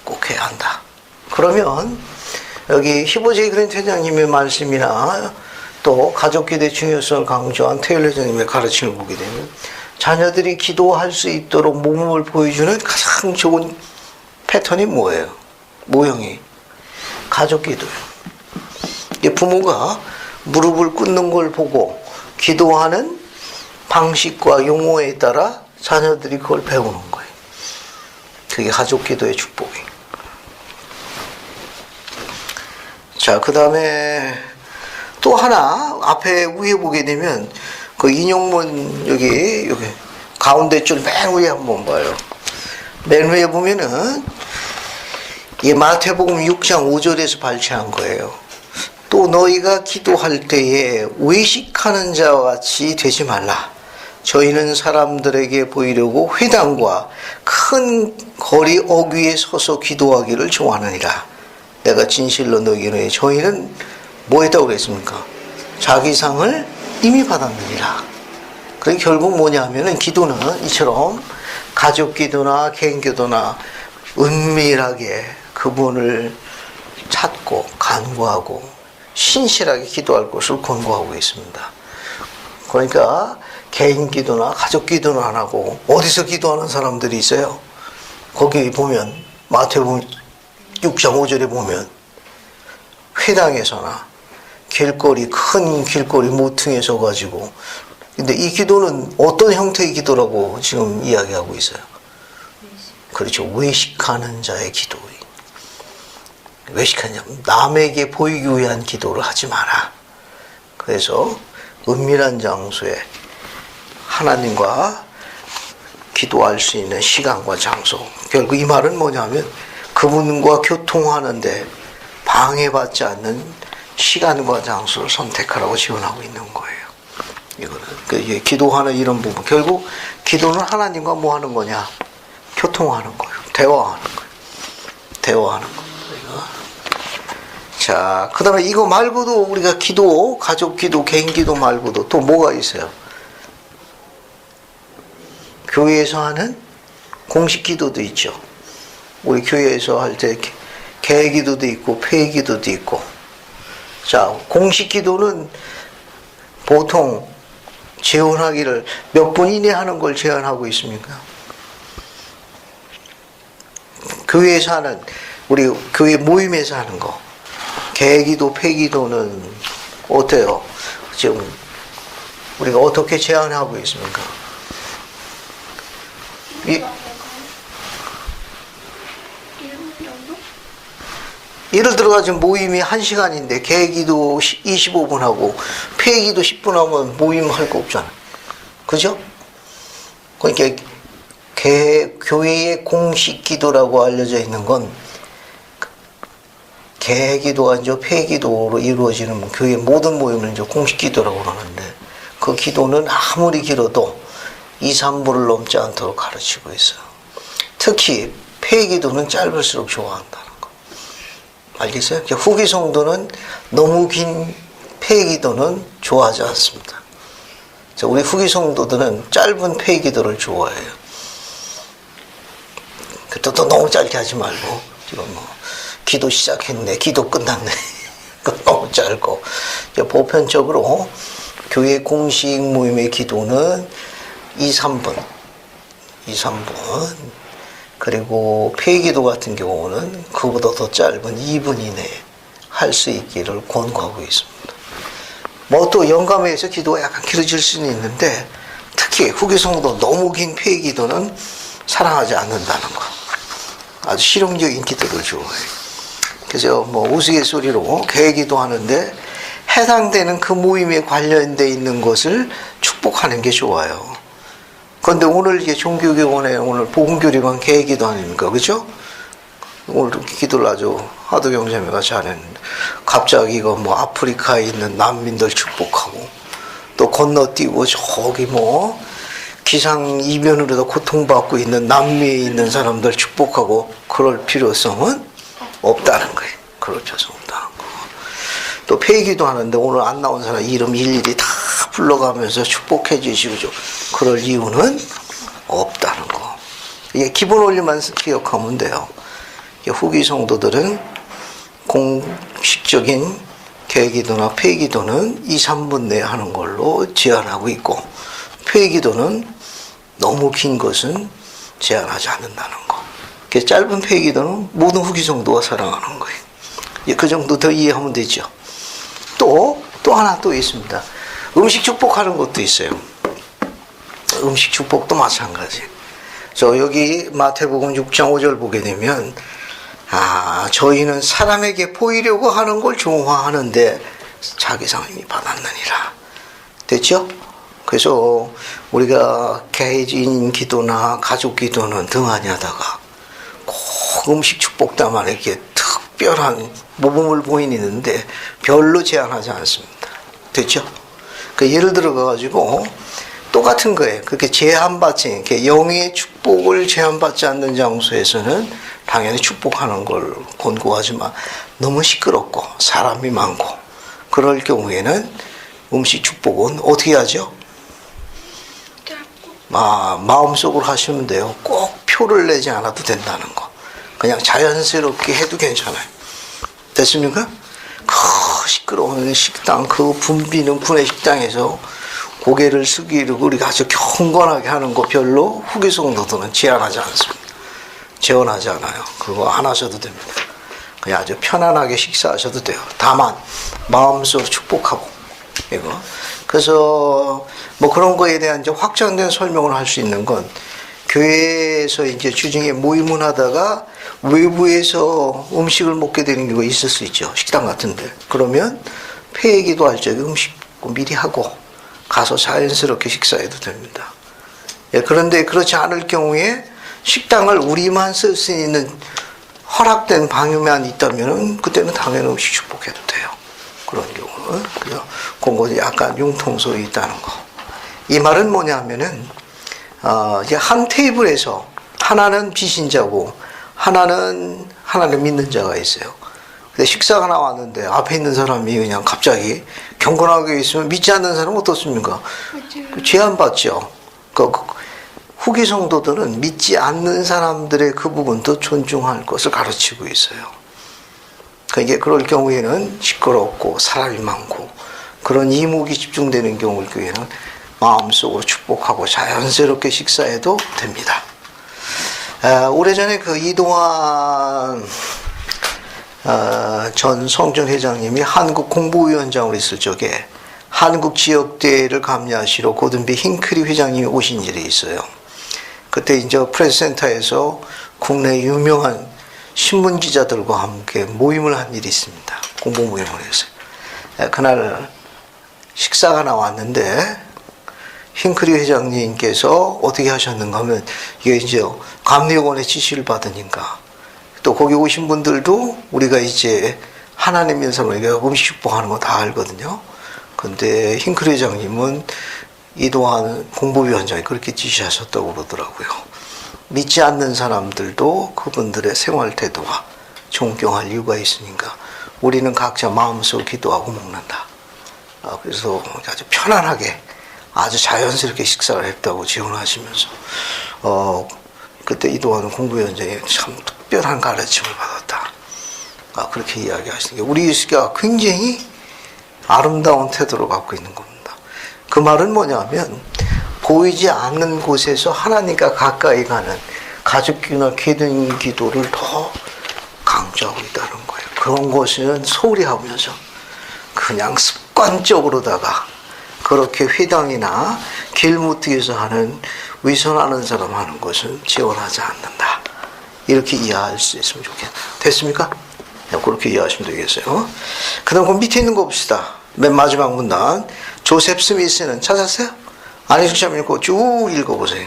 꼭 해야 한다. 그러면 여기 15J 그랜트 회장님의 말씀이나 또 가족기도의 중요성을 강조한 테일러 회장님의 가르침을 보게 되면 자녀들이 기도할 수 있도록 모범을 보여주는 가장 좋은 패턴이 뭐예요? 모형이 가족기도예요. 부모가 무릎을 꿇는 걸 보고 기도하는 방식과 용어에 따라 자녀들이 그걸 배우는 거예요. 그게 가족기도의 축복이에요. 자, 그 다음에 또 하나 앞에 위에 보게 되면 그 인용문 여기 가운데 줄 맨 위에 한번 봐요. 맨 위에 보면은 이 마태복음 6장 5절에서 발췌한 거예요. 또 너희가 기도할 때에 외식하는 자와 같이 되지 말라. 저희는 사람들에게 보이려고 회당과 큰 거리 어귀에 서서 기도하기를 좋아하느니라. 내가 진실로 너희에게 이르노니 저희는 뭐 했다고 그랬습니까? 자기 상을 이미 받았느니라. 그게 결국 뭐냐면은 기도는 이처럼 가족 기도나 개인 기도나 은밀하게 그분을 찾고 간구하고 신실하게 기도할 것을 권고하고 있습니다. 그러니까 개인 기도나 가족 기도는 안 하고 어디서 기도하는 사람들이 있어요. 거기 보면 마태복음 6장 5절에 보면 회당에서나 길거리 큰 길거리 모퉁이에 서가지고 근데 이 기도는 어떤 형태의 기도라고 지금 이야기하고 있어요. 그렇죠. 외식하는 자의 기도. 외식하냐 남에게 보이기 위한 기도를 하지 마라. 그래서 은밀한 장소에 하나님과 기도할 수 있는 시간과 장소. 결국 이 말은 뭐냐면 그분과 교통하는데 방해받지 않는 시간과 장소를 선택하라고 지원하고 있는 거예요. 이거는 기도하는 이런 부분. 결국 기도는 하나님과 뭐 하는 거냐? 교통하는 거예요. 대화하는 거예요. 대화하는 거예요. 자, 그 다음에 이거 말고도 우리가 기도, 가족 기도, 개인 기도 말고도 또 뭐가 있어요? 교회에서 하는 공식 기도도 있죠. 우리 교회에서 할 때 개회 기도도 있고 폐회 기도도 있고. 자, 공식 기도는 보통 재혼하기를 몇 분 이내 하는 걸 제한하고 있습니까? 교회에서 하는, 우리 교회 모임에서 하는 거. 개기도, 폐기도는 어때요? 지금 우리가 어떻게 제한하고 있습니까? 예를 들어가 지금 모임이 1시간인데 개기도 25분 하고 폐기도 10분 하면 모임 할 거 없잖아요. 그죠? 그러니까 교회의 공식 기도라고 알려져 있는 건 개기도가 이제 폐기도로 이루어지는 교회 모든 모임을 이제 공식 기도라고 그러는데 그 기도는 아무리 길어도 2, 3분을 넘지 않도록 가르치고 있어요. 특히 폐기도는 짧을수록 좋아한다는 거. 알겠어요? 후기 성도는 너무 긴 폐기도는 좋아하지 않습니다. 우리 후기 성도들은 짧은 폐기도를 좋아해요. 또 너무 짧게 하지 말고 지금 뭐 기도 시작했네, 기도 끝났네. 너무 짧고. 보편적으로 교회 공식 모임의 기도는 2, 3분. 그리고 폐기도 같은 경우는 그보다 더 짧은 2분 이내에 할 수 있기를 권고하고 있습니다. 뭐 또 영감회에서 기도가 약간 길어질 수는 있는데 특히 후기 성도 너무 긴 폐기도는 사랑하지 않는다는 거. 아주 실용적인 기도를 좋아해요. 그래서 뭐 우스갯소리로 개기도 하는데 해당되는 그 모임에 관련되어 있는 것을 축복하는 게 좋아요. 그런데 오늘 이게 종교교원에 오늘 복음교리관 개기도 아닙니까? 그죠? 오늘 기도를 아주 하도경제매가 잘했는데 갑자기 이거 뭐 아프리카에 있는 난민들 축복하고 또 건너뛰고 저기 뭐 기상이변으로도 고통받고 있는 남미에 있는 사람들 축복하고 그럴 필요성은 없다는 거예요. 그럴 필요성 없다는 거. 또 폐기도 하는데 오늘 안 나온 사람 이름 일일이 다 불러가면서 축복해 주시고 그럴 이유는 없다는 거. 이게 기본 원리만 기억하면 돼요. 후기 성도들은 공식적인 개기도나 폐기도는 2, 3분 내에 하는 걸로 제한하고 있고 폐기도는 너무 긴 것은 제한하지 않는다는 거. 짧은 폐기도는 모든 후기 성도가 사랑하는 거예요. 그 정도 더 이해하면 되죠. 또 하나 또 있습니다. 음식 축복하는 것도 있어요. 음식 축복도 마찬가지. 여기 마태복음 6장 5절 보게 되면 저희는 사람에게 보이려고 하는 걸 좋아하는데 자기 상임이 받았느니라. 됐죠? 그래서 우리가 개인 기도나 가족 기도는 등한히 하다가 꼭 음식 축복 때만 이렇게 특별한 모범을 보이는데 별로 제한하지 않습니다. 됐죠? 예를 들어 가지고 똑같은 거예요. 그렇게 제한받지, 이렇게 영의 축복을 제한받지 않는 장소에서는 당연히 축복하는 걸 권고하지만 너무 시끄럽고 사람이 많고 그럴 경우에는 음식 축복은 어떻게 하죠? 마음속으로 하시면 돼요. 꼭 표를 내지 않아도 된다는 거. 그냥 자연스럽게 해도 괜찮아요. 됐습니까? 그 시끄러운 식당, 그 붐비는 분해식당에서 고개를 숙이고 우리가 아주 경건하게 하는 거 별로 후기 성도들은 제한하지 않습니다. 제한하지 않아요. 그거 안 하셔도 됩니다. 그냥 아주 편안하게 식사하셔도 돼요. 다만 마음속으로 축복하고 이거. 그래서 뭐 그런 거에 대한 이제 확장된 설명을 할 수 있는 건 교회에서 이제 주중에 모임을 하다가 외부에서 음식을 먹게 되는 경우가 있을 수 있죠. 식당 같은데. 그러면 폐기도 할 적에 음식 미리 하고 가서 자연스럽게 식사해도 됩니다. 예, 그런데 그렇지 않을 경우에 식당을 우리만 쓸 수 있는 허락된 방유만 있다면 그때는 당연히 음식 축복해도 돼요. 그런 경우는. 그죠? 그건 약간 융통성이 있다는 거. 이 말은 뭐냐면은, 이제 한 테이블에서 하나는 비신자고 하나는 하나를 믿는 자가 있어요. 근데 식사가 나왔는데 앞에 있는 사람이 그냥 갑자기 경건하게 있으면 믿지 않는 사람은 어떻습니까? 제한받죠. 후기 성도들은 믿지 않는 사람들의 그 부분도 존중할 것을 가르치고 있어요. 그러니까 그럴 경우에는 시끄럽고 사람이 많고 그런 이목이 집중되는 경우일 경우에는 마음속으로 축복하고 자연스럽게 식사해도 됩니다. 오래전에 그 이동환 전 성전회장님이 한국 공보위원장으로 있을 적에 한국 지역대회를 감리하시러 고든비 힝크리 회장님이 오신 일이 있어요. 그때 이제 프레스센터에서 국내 유명한 신문 기자들과 함께 모임을 한 일이 있습니다. 공보 모임을 했어요. 그날 식사가 나왔는데 힝크리 회장님께서 어떻게 하셨는가 하면 이게 이제 감리원의 지시를 받으니까 또 거기 오신 분들도 우리가 이제 하나님 인사로 음식 축복하는 거 다 알거든요. 근데 힝크리 회장님은 이동환 공보위원장이 그렇게 지시하셨다고 그러더라고요. 믿지 않는 사람들도 그분들의 생활 태도와 존경할 이유가 있으니까 우리는 각자 마음속으로 기도하고 먹는다. 그래서 아주 편안하게 아주 자연스럽게 식사를 했다고 지원하시면서 그때 이동환 공보위원장이 참 특별한 가르침을 받았다. 그렇게 이야기하시는 게 우리가 굉장히 아름다운 태도를 갖고 있는 겁니다. 그 말은 뭐냐면 보이지 않는 곳에서 하나님과 가까이 가는 가족기나 기도인 기도를 더 강조하고 있다는 거예요. 그런 것은 소홀히 하면서 그냥 습관적으로다가 그렇게 회당이나 길무트에서 하는 위선하는 사람 하는 것은 지원하지 않는다. 이렇게 이해할 수 있으면 좋겠다. 됐습니까? 그렇게 이해하시면 되겠어요. 그 다음 그 밑에 있는 거 봅시다. 맨 마지막 문단. 조셉 스미스는 찾았어요? 아니, 잠시만요. 그거 쭉 읽어보세요.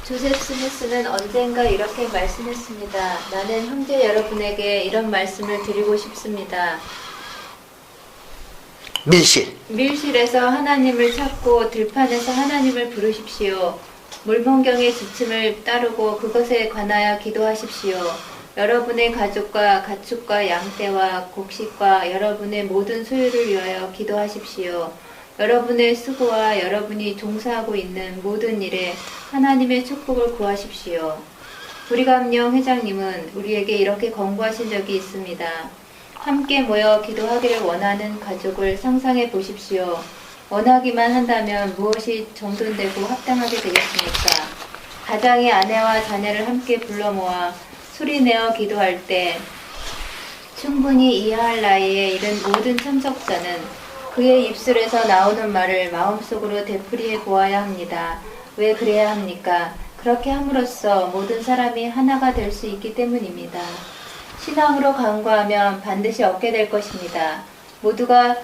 조셉 스미스는 언젠가 이렇게 말씀했습니다. 나는 형제 여러분에게 이런 말씀을 드리고 싶습니다. 밀실에서 하나님을 찾고 들판에서 하나님을 부르십시오. 물mon경의 지침을 따르고 그것에 관하여 기도하십시오. 여러분의 가족과 가축과 양떼와 곡식과 여러분의 모든 소유를 위하여 기도하십시오. 여러분의 수고와 여러분이 종사하고 있는 모든 일에 하나님의 축복을 구하십시오. 브리감령 회장님은 우리에게 이렇게 권고하신 적이 있습니다. 함께 모여 기도하기를 원하는 가족을 상상해 보십시오. 원하기만 한다면 무엇이 정돈되고 합당하게 되겠습니까? 가장이 아내와 자녀를 함께 불러 모아 소리내어 기도할 때 충분히 이해할 나이에 이른 모든 참석자는 그의 입술에서 나오는 말을 마음속으로 되풀이해 보아야 합니다. 왜 그래야 합니까? 그렇게 함으로써 모든 사람이 하나가 될 수 있기 때문입니다. 신앙으로 간구하면 반드시 얻게 될 것입니다. 모두가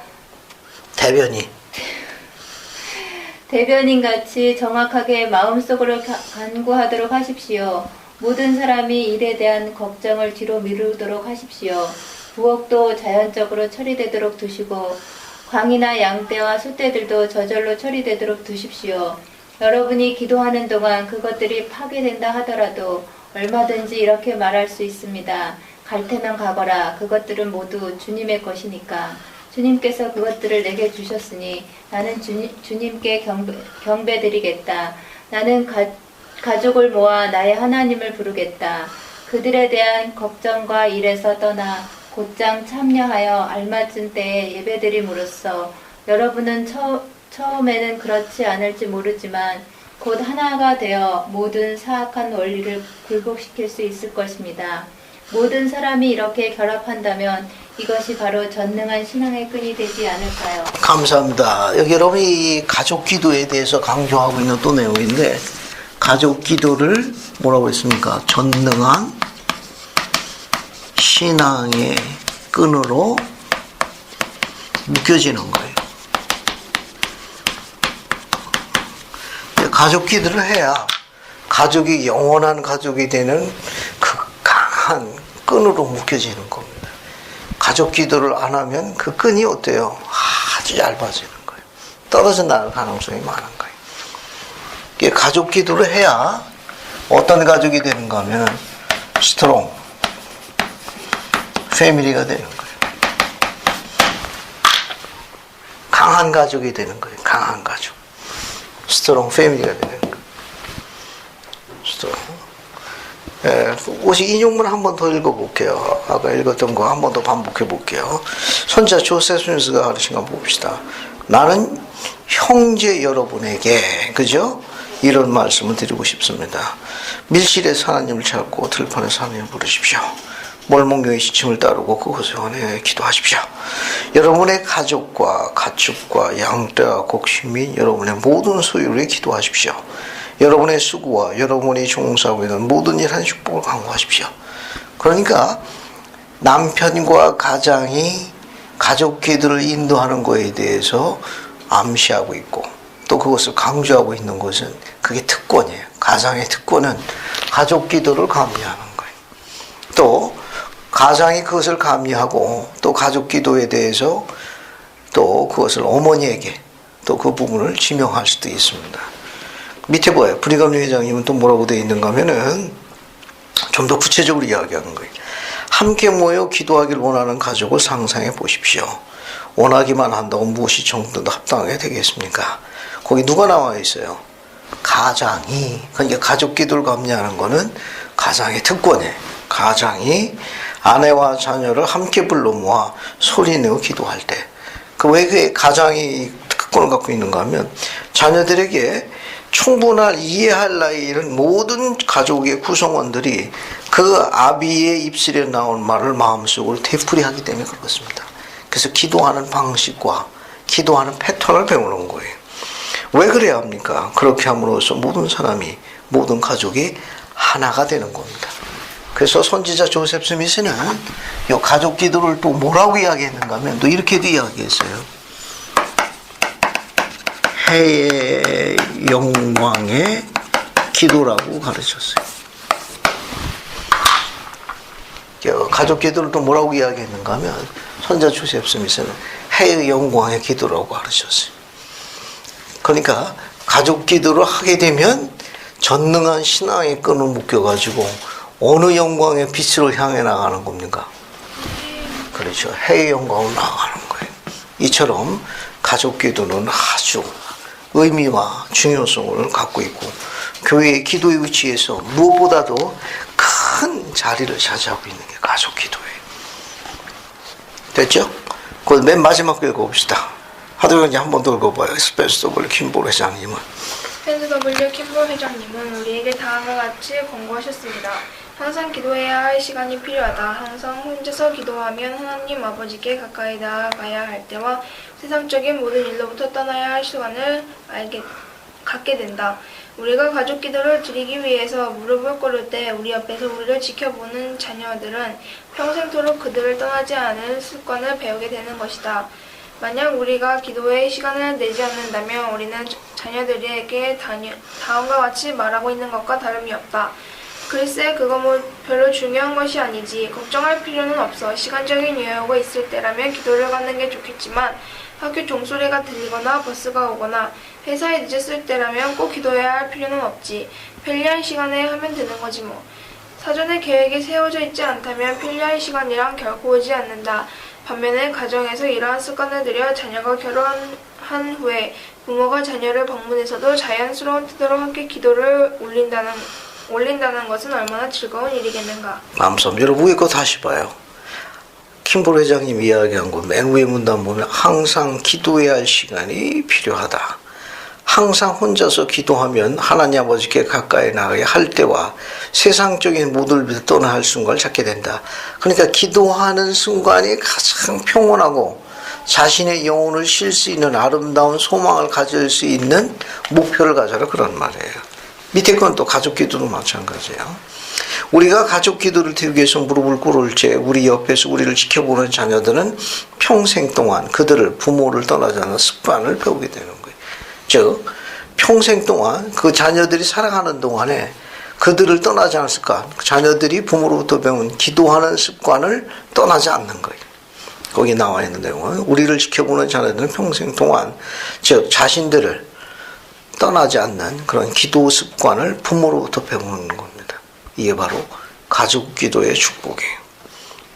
대변인같이 정확하게 마음속으로 간구하도록 하십시오. 모든 사람이 일에 대한 걱정을 뒤로 미루도록 하십시오. 부엌도 자연적으로 처리되도록 두시고 광이나 양떼와 소떼들도 저절로 처리되도록 두십시오. 여러분이 기도하는 동안 그것들이 파괴된다 하더라도 얼마든지 이렇게 말할 수 있습니다. 갈 테면 가거라. 그것들은 모두 주님의 것이니까. 주님께서 그것들을 내게 주셨으니 나는 주님께 경배드리겠다. 나는 가족을 모아 나의 하나님을 부르겠다. 그들에 대한 걱정과 일에서 떠나 곧장 참여하여 알맞은 때에 예배드림으로써 여러분은 처음에는 그렇지 않을지 모르지만 곧 하나가 되어 모든 사악한 원리를 굴복시킬 수 있을 것입니다. 모든 사람이 이렇게 결합한다면 이것이 바로 전능한 신앙의 끈이 되지 않을까요? 감사합니다. 여기 여러분이 이 가족 기도에 대해서 강조하고 있는 또 내용인데, 가족 기도를 뭐라고 했습니까? 전능한 신앙의 끈으로 묶여지는 거예요. 가족 기도를 해야 가족이 영원한 가족이 되는 그 강한 끈으로 묶여지는 겁니다. 가족 기도를 안 하면 그 끈이 어때요? 아주 얇아지는 거예요. 떨어져 나갈 가능성이 많은 거예요. 이게 가족 기도를 해야 어떤 가족이 되는가 하면 스트롱 패밀리가 되는 거예요. 강한 가족이 되는 거예요. 강한 가족. 스트롱 패밀리가 되는 거예요. 스트롱. 혹시 인용문 한 번 더 읽어볼게요. 아까 읽었던 거 한 번 더 반복해 볼게요. 선자 조셉 스미스가 가르친 거 봅시다. 나는 형제 여러분에게, 그죠? 이런 말씀을 드리고 싶습니다. 밀실에서 하나님을 찾고 들판에서 하나님을 부르십시오. 몰몬경의 지침을 따르고 그것에 관해 기도하십시오. 여러분의 가족과 가축과 양떼와 곡식 및 여러분의 모든 소유를 위해 기도하십시오. 여러분의 수고와 여러분이 종사하고 있는 모든 일한 축복을 강구하십시오. 그러니까 남편과 가장이 가족 기도를 인도하는 것에 대해서 암시하고 있고, 또 그것을 강조하고 있는 것은 그게 특권이에요. 가장의 특권은 가족 기도를 감리하는 거예요. 또 가장이 그것을 감리하고 또 가족 기도에 대해서 또 그것을 어머니에게 또 그 부분을 지명할 수도 있습니다. 밑에 뭐예요? 브리감리 회장님은 또 뭐라고 되어 있는가 하면은 좀 더 구체적으로 이야기하는 거예요. 함께 모여 기도하길 원하는 가족을 상상해 보십시오. 원하기만 한다고 무엇이 정도 합당하게 되겠습니까? 거기 누가 나와 있어요? 가장이. 그러니까 가족 기도를 감리하는 거는 가장의 특권이에요. 가장이 아내와 자녀를 함께 불러 모아 소리내어 기도할 때. 왜 그 가장이 특권을 갖고 있는가 하면 자녀들에게 충분할 이해할 나위에 이른 모든 가족의 구성원들이 그 아비의 입술에 나온 말을 마음속으로 되풀이하기 때문에 그렇습니다. 그래서 기도하는 방식과 기도하는 패턴을 배우는 거예요. 왜 그래야 합니까? 그렇게 함으로써 모든 사람이, 모든 가족이 하나가 되는 겁니다. 그래서 선지자 조셉 스미스는 이 가족 기도를 또 뭐라고 이야기했는가 하면 또 이렇게도 이야기했어요. 해의 영광의 기도라고 가르쳤어요. 가족 기도를 또 뭐라고 이야기했는가 하면 선지자 조셉 스미스는 해의 영광의 기도라고 가르쳤어요. 그러니까 가족 기도를 하게 되면 전능한 신앙의 끈을 묶여가지고 어느 영광의 빛으로 향해 나가는 겁니까? 그렇죠. 해의 영광으로 나가는 거예요. 이처럼 가족 기도는 아주 의미와 중요성을 갖고 있고 교회의 기도의 위치에서 무엇보다도 큰 자리를 차지하고 있는 게 가족 기도예요. 됐죠? 그 맨 마지막 거 읽어봅시다. 하도영이 한 번 더 읽어봐요. 스펜서 W. 킴볼 회장님은. 스펜서 W. 킴볼 회장님은 우리에게 다음과 같이 권고하셨습니다. 항상 기도해야 할 시간이 필요하다. 항상 혼자서 기도하면 하나님 아버지께 가까이 나아가야 할 때와 세상적인 모든 일로부터 떠나야 할 시간을 갖게 된다. 우리가 가족 기도를 드리기 위해서 무릎을 꿇을 때 우리 옆에서 우리를 지켜보는 자녀들은 평생토록 그들을 떠나지 않을 습관을 배우게 되는 것이다. 만약 우리가 기도에 시간을 내지 않는다면 우리는 자녀들에게 다음과 같이 말하고 있는 것과 다름이 없다. 글쎄 그거 뭐 별로 중요한 것이 아니지. 걱정할 필요는 없어. 시간적인 여유가 있을 때라면 기도를 갖는 게 좋겠지만 학교 종소리가 들리거나 버스가 오거나 회사에 늦었을 때라면 꼭 기도해야 할 필요는 없지. 편리한 시간에 하면 되는 거지 뭐. 사전에 계획이 세워져 있지 않다면 편리한 시간이란 결코 오지 않는다. 반면에 가정에서 이러한 습관을 들여 자녀가 결혼한 후에 부모가 자녀를 방문해서도 자연스러운 태도로 함께 기도를 올린다는 것은 얼마나 즐거운 일이겠는가. 남섬 여러분 이거 다시 봐요. 킴볼 회장님 이야기한 거 맨 위에 문단 보면 항상 기도해야 할 시간이 필요하다. 항상 혼자서 기도하면 하나님 아버지께 가까이 나가게 할 때와 세상적인 모든 떠나 할 순간을 찾게 된다. 그러니까 기도하는 순간이 가장 평온하고 자신의 영혼을 쉴 수 있는 아름다운 소망을 가질 수 있는 목표를 가져라 그런 말이에요. 밑에 건 또 가족 기도도 마찬가지예요. 우리가 가족 기도를 드리기 위해서 무릎을 꿇을 때 우리 옆에서 우리를 지켜보는 자녀들은 평생 동안 그들을 부모를 떠나지 않는 습관을 배우게 되는 거예요. 즉 평생 동안 그 자녀들이 살아가는 동안에 그들을 떠나지 않을 습관, 자녀들이 부모로부터 배운 기도하는 습관을 떠나지 않는 거예요. 거기 나와 있는 내용은 우리를 지켜보는 자녀들은 평생 동안 즉 자신들을 떠나지 않는 그런 기도 습관을 부모로부터 배우는 겁니다. 이게 바로 가족 기도의 축복이에요.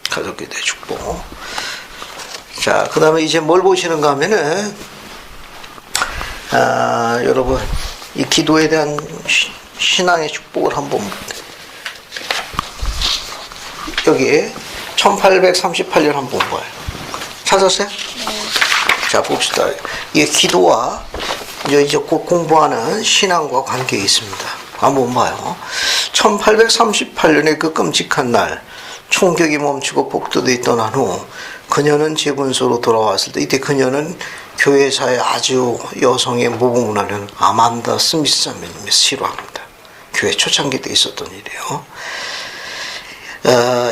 가족 기도의 축복. 자, 그 다음에 이제 뭘 보시는가 하면은 여러분 이 기도에 대한 신앙의 축복을 한번 여기 1838년 한번 봐요. 찾았어요? 자, 봅시다. 이 기도와 이제 곧 공부하는 신앙과 관계에 있습니다. 한번 봐요. 1838년의 그 끔찍한 날, 총격이 멈추고 폭도들이 떠난 후 그녀는 재분소로 돌아왔을 때 이때 그녀는 교회사의 아주 여성의 모범을 하는 아만다 스미스 자매님이 실화입니다. 교회 초창기 때 있었던 일이에요.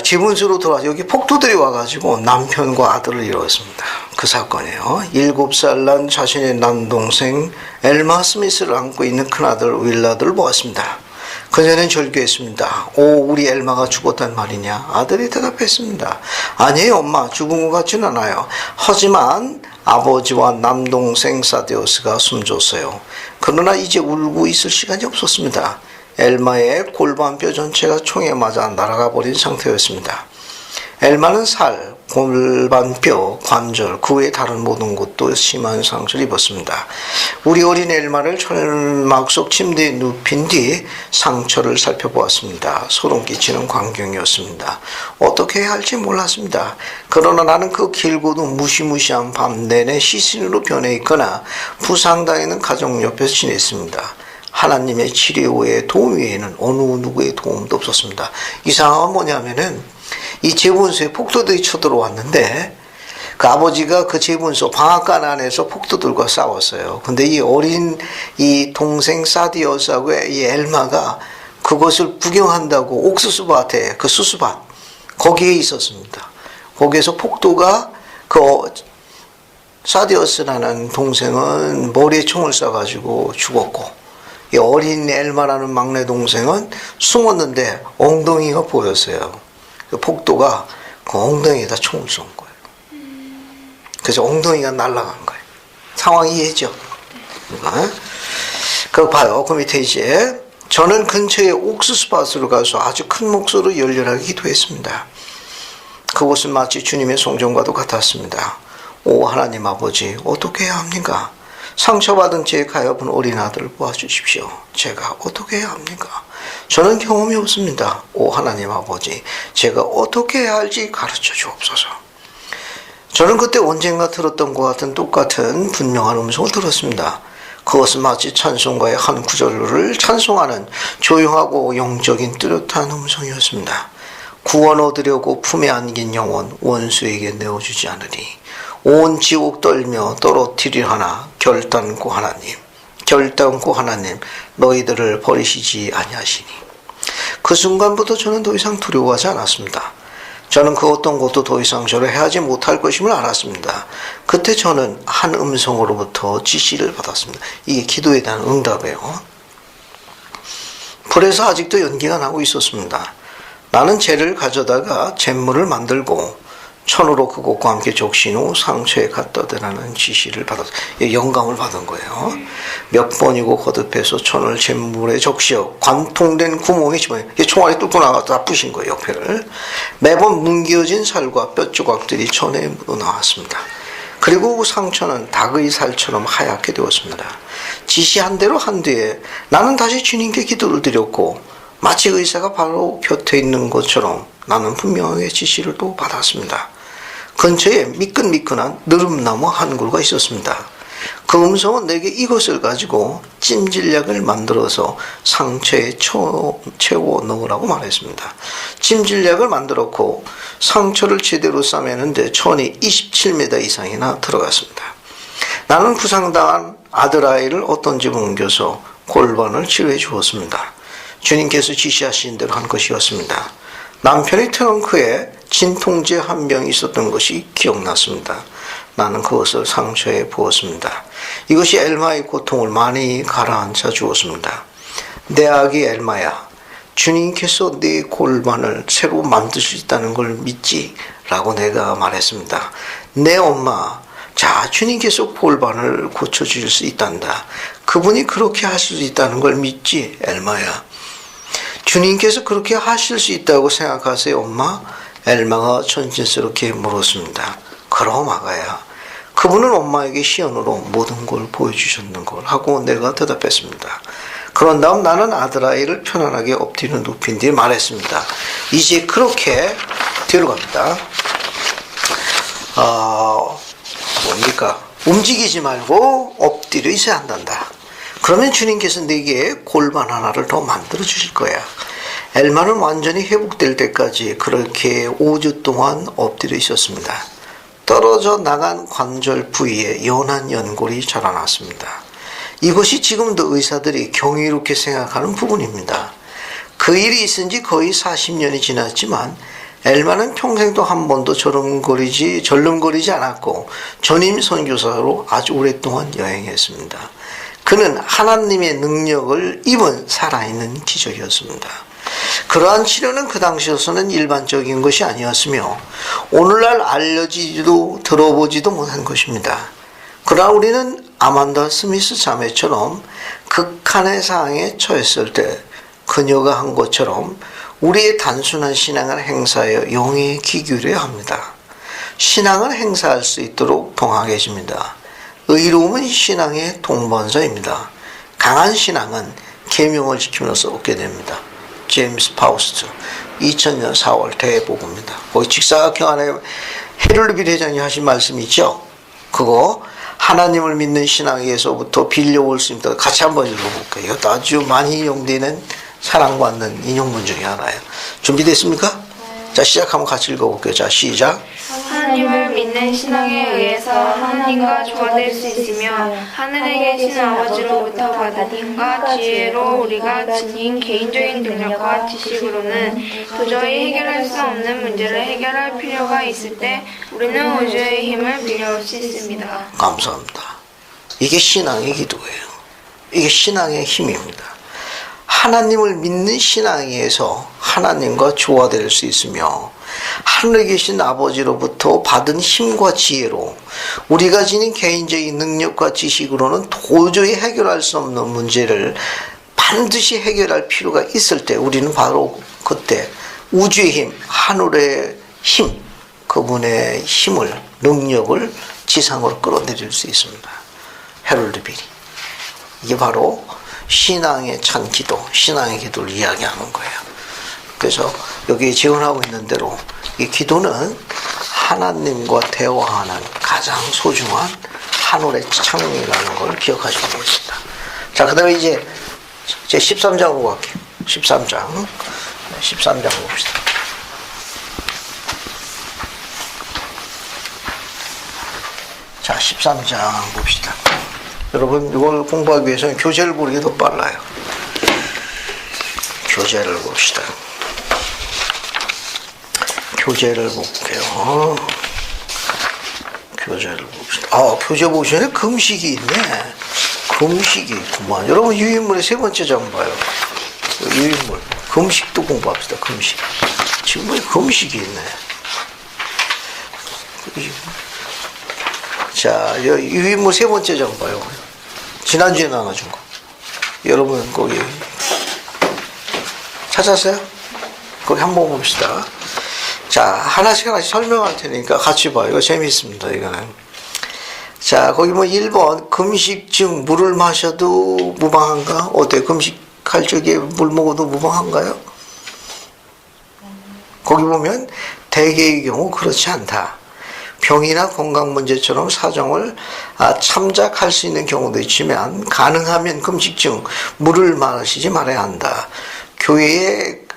재분소로 돌아와서 여기 폭도들이 와가지고 남편과 아들을 잃었습니다. 그 사건이에요. 7살 난 자신의 남동생 엘마 스미스를 안고 있는 큰아들 윌라드를 보았습니다. 그녀는 절규했습니다. 오, 우리 엘마가 죽었단 말이냐? 아들이 대답했습니다. 아니에요, 엄마. 죽은 것 같지는 않아요. 하지만 아버지와 남동생 사데오스가 숨졌어요. 그러나 이제 울고 있을 시간이 없었습니다. 엘마의 골반뼈 전체가 총에 맞아 날아가 버린 상태였습니다. 엘마는 살, 골반뼈, 관절, 그 외 다른 모든 곳도 심한 상처를 입었습니다. 우리 어린 엘마를 철막 속 침대에 눕힌 뒤 상처를 살펴보았습니다. 소름 끼치는 광경이었습니다. 어떻게 해야 할지 몰랐습니다. 그러나 나는 그 길고도 무시무시한 밤 내내 시신으로 변해 있거나 부상당하는 가족 옆에서 지냈습니다. 하나님의 치료의 도움 외에는 어느 누구의 도움도 없었습니다. 이 상황은 뭐냐면은 이 재분소에 폭도들이 쳐들어왔는데 그 아버지가 그 재분소 방앗간 안에서 폭도들과 싸웠어요. 근데 이 어린 이 동생 사디어스하고 이 엘마가 그것을 구경한다고 옥수수밭에 그 수수밭 거기에 있었습니다. 거기에서 폭도가 그 사디어스라는 동생은 머리에 총을 쏴가지고 죽었고 이 어린 엘마라는 막내 동생은 숨었는데 엉덩이가 보였어요. 그 폭도가 그 엉덩이에다 총을 쏜 거예요. 그래서 엉덩이가 날아간 거예요. 상황 이해죠? 그거 봐요. 그 밑에 이제 저는 근처에 옥수수밭으로 가서 아주 큰 목소리로 열렬하게 기도했습니다. 그곳은 마치 주님의 성전과도 같았습니다. 오 하나님 아버지 어떻게 해야 합니까? 상처받은 제 가엾은 어린 아들을 보아주십시오. 제가 어떻게 해야 합니까? 저는 경험이 없습니다. 오 하나님 아버지 제가 어떻게 해야 할지 가르쳐 주옵소서. 저는 그때 언젠가 들었던 것 같은 똑같은 분명한 음성을 들었습니다. 그것은 마치 찬송가의 한 구절을 찬송하는 조용하고 영적인 뚜렷한 음성이었습니다. 구원 얻으려고 품에 안긴 영혼 원수에게 내어주지 않으리. 온 지옥 떨며 떨어뜨리하나 결단코 하나님 너희들을 버리시지 아니하시니. 그 순간부터 저는 더 이상 두려워하지 않았습니다. 저는 그 어떤 것도 더 이상 저를 해하지 못할 것임을 알았습니다. 그때 저는 한 음성으로부터 지시를 받았습니다. 이게 기도에 대한 응답이에요. 불에서 아직도 연기가 나고 있었습니다. 나는 재를 가져다가 잿물을 만들고 천으로 그것과 함께 적신 후 상처에 갖다 대라는 지시를 받았어요. 영감을 받은 거예요. 몇 번이고 거듭해서 천을 잿물에 적시어 관통된 구멍에 집어넣어요. 총알이 뚫고 나가서 다 부신 거예요. 옆에를. 매번 뭉개어진 살과 뼈 조각들이 천에 묻어 나왔습니다. 그리고 상처는 닭의 살처럼 하얗게 되었습니다. 지시한 대로 한 뒤에 나는 다시 주님께 기도를 드렸고 마치 의사가 바로 곁에 있는 것처럼 나는 분명하게 지시를 또 받았습니다. 근처에 미끈미끈한 느릅나무 한 그루가 있었습니다. 그 음성은 내게 이것을 가지고 찜질약을 만들어서 상처에 채워 넣으라고 말했습니다. 찜질약을 만들었고 상처를 제대로 싸매는데 천이 27m 이상이나 들어갔습니다. 나는 부상당한 아들아이를 어떤 집에 옮겨서 골반을 치료해 주었습니다. 주님께서 지시하신 대로 한 것이었습니다. 남편의 트렁크에 진통제 한 병이 있었던 것이 기억났습니다. 나는 그것을 상처에 부었습니다. 이것이 엘마의 고통을 많이 가라앉혀 주었습니다. 내 아기 엘마야, 주님께서 네 골반을 새로 만들 수 있다는 걸 믿지? 라고 내가 말했습니다. 내 엄마, 자, 주님께서 골반을 고쳐줄 수 있단다. 그분이 그렇게 하실 수 있다는 걸 믿지, 엘마야? 주님께서 그렇게 하실 수 있다고 생각하세요, 엄마? 엘마가 천진스럽게 물었습니다. 그럼 아가야, 그분은 엄마에게 시연으로 모든 걸 보여주셨는 걸 하고 내가 대답했습니다. 그런 다음 나는 아들아이를 편안하게 엎드려 눕힌 뒤에 말했습니다. 이제 그렇게 뒤로 갑니다. 뭡니까? 움직이지 말고 엎드려 있어야 한단다. 그러면 주님께서 내게 골반 하나를 더 만들어 주실 거야. 엘마는 완전히 회복될 때까지 그렇게 5주 동안 엎드려 있었습니다. 떨어져 나간 관절 부위에 연한 연골이 자라났습니다. 이것이 지금도 의사들이 경이롭게 생각하는 부분입니다. 그 일이 있은 지 거의 40년이 지났지만 엘마는 평생도 한 번도 절름거리지 않았고 전임 선교사로 아주 오랫동안 여행했습니다. 그는 하나님의 능력을 입은 살아있는 기적이었습니다. 그러한 치료는 그 당시로서는 일반적인 것이 아니었으며 오늘날 알려지지도 들어보지도 못한 것입니다. 그러나 우리는 아만다 스미스 자매처럼 극한의 상황에 처했을 때 그녀가 한 것처럼 우리의 단순한 신앙을 행사하여 영에 기울여야 합니다. 신앙을 행사할 수 있도록 동하게집니다. 의로움은 신앙의 동반자입니다. 강한 신앙은 계명을 지키면서 얻게 됩니다. 제임스 파우스트 2000년 4월 대보고입니다. 거기 직사각형 안에 헤를비 회장이 하신 말씀이 있죠. 그거 하나님을 믿는 신앙에서부터 빌려올 수 있다. 같이 한번 읽어볼게요. 이것도 아주 많이 이용되는 사랑받는 인용문 중에 하나예요. 준비됐습니까? 자, 시작하면 같이 읽어볼게요. 자, 시작. 하나님을 믿는 신앙에 의해서 하나님과 조화될 수 있으며 하늘에 계신 아버지로부터 받은 힘과 지혜로 우리가 지닌 개인적인 능력과 지식으로는 도저히 해결할 수 없는 문제를 해결할 필요가 있을 때 우리는 우주의 힘을 빌려올 수 있습니다. 감사합니다. 이게 신앙의 기도예요. 이게 신앙의 힘입니다. 하나님을 믿는 신앙에 의해서 하나님과 조화될 수 있으며 하늘에 계신 아버지로부터 받은 힘과 지혜로 우리가 지닌 개인적인 능력과 지식으로는 도저히 해결할 수 없는 문제를 반드시 해결할 필요가 있을 때 우리는 바로 그때 우주의 힘, 하늘의 힘, 그분의 힘을, 능력을 지상으로 끌어내릴 수 있습니다. 헤럴드 비리. 이게 바로 신앙의 찬 기도, 신앙의 기도를 이야기하는 거예요. 그래서 여기에 지원하고 있는 대로 이 기도는 하나님과 대화하는 가장 소중한 하늘의 창문이라는 걸 기억하시면 되겠습니다. 자, 그 다음에 이제 13장으로 갈게요. 13장 봅시다. 자, 13장 봅시다. 여러분, 이걸 공부하기 위해서는 교재를 보는 게 더 빨라요. 교재를 봅시다. 교재를 볼게요. 교재를 봅시다. 교재 보시면 금식이 있네. 금식이 있구만. 여러분, 유인물의 세 번째 장 봐요. 유인물. 금식도 공부합시다. 금식. 지금 금식이 있네. 자, 유인물 세 번째 장 봐요. 지난주에 나눠준 거. 여러분, 거기 찾았어요? 거기 한번 봅시다. 자, 하나씩 설명할 테니까 같이 봐요. 이거 재미있습니다, 이거는. 자, 거기 뭐 1번, 금식증 물을 마셔도 무방한가? 어때? 금식할 적에 물 먹어도 무방한가요? 거기 보면 대개의 경우 그렇지 않다. 병이나 건강 문제처럼 사정을 참작할 수 있는 경우도 있지만 가능하면 금식증 물을 마시지 말아야 한다. 교회의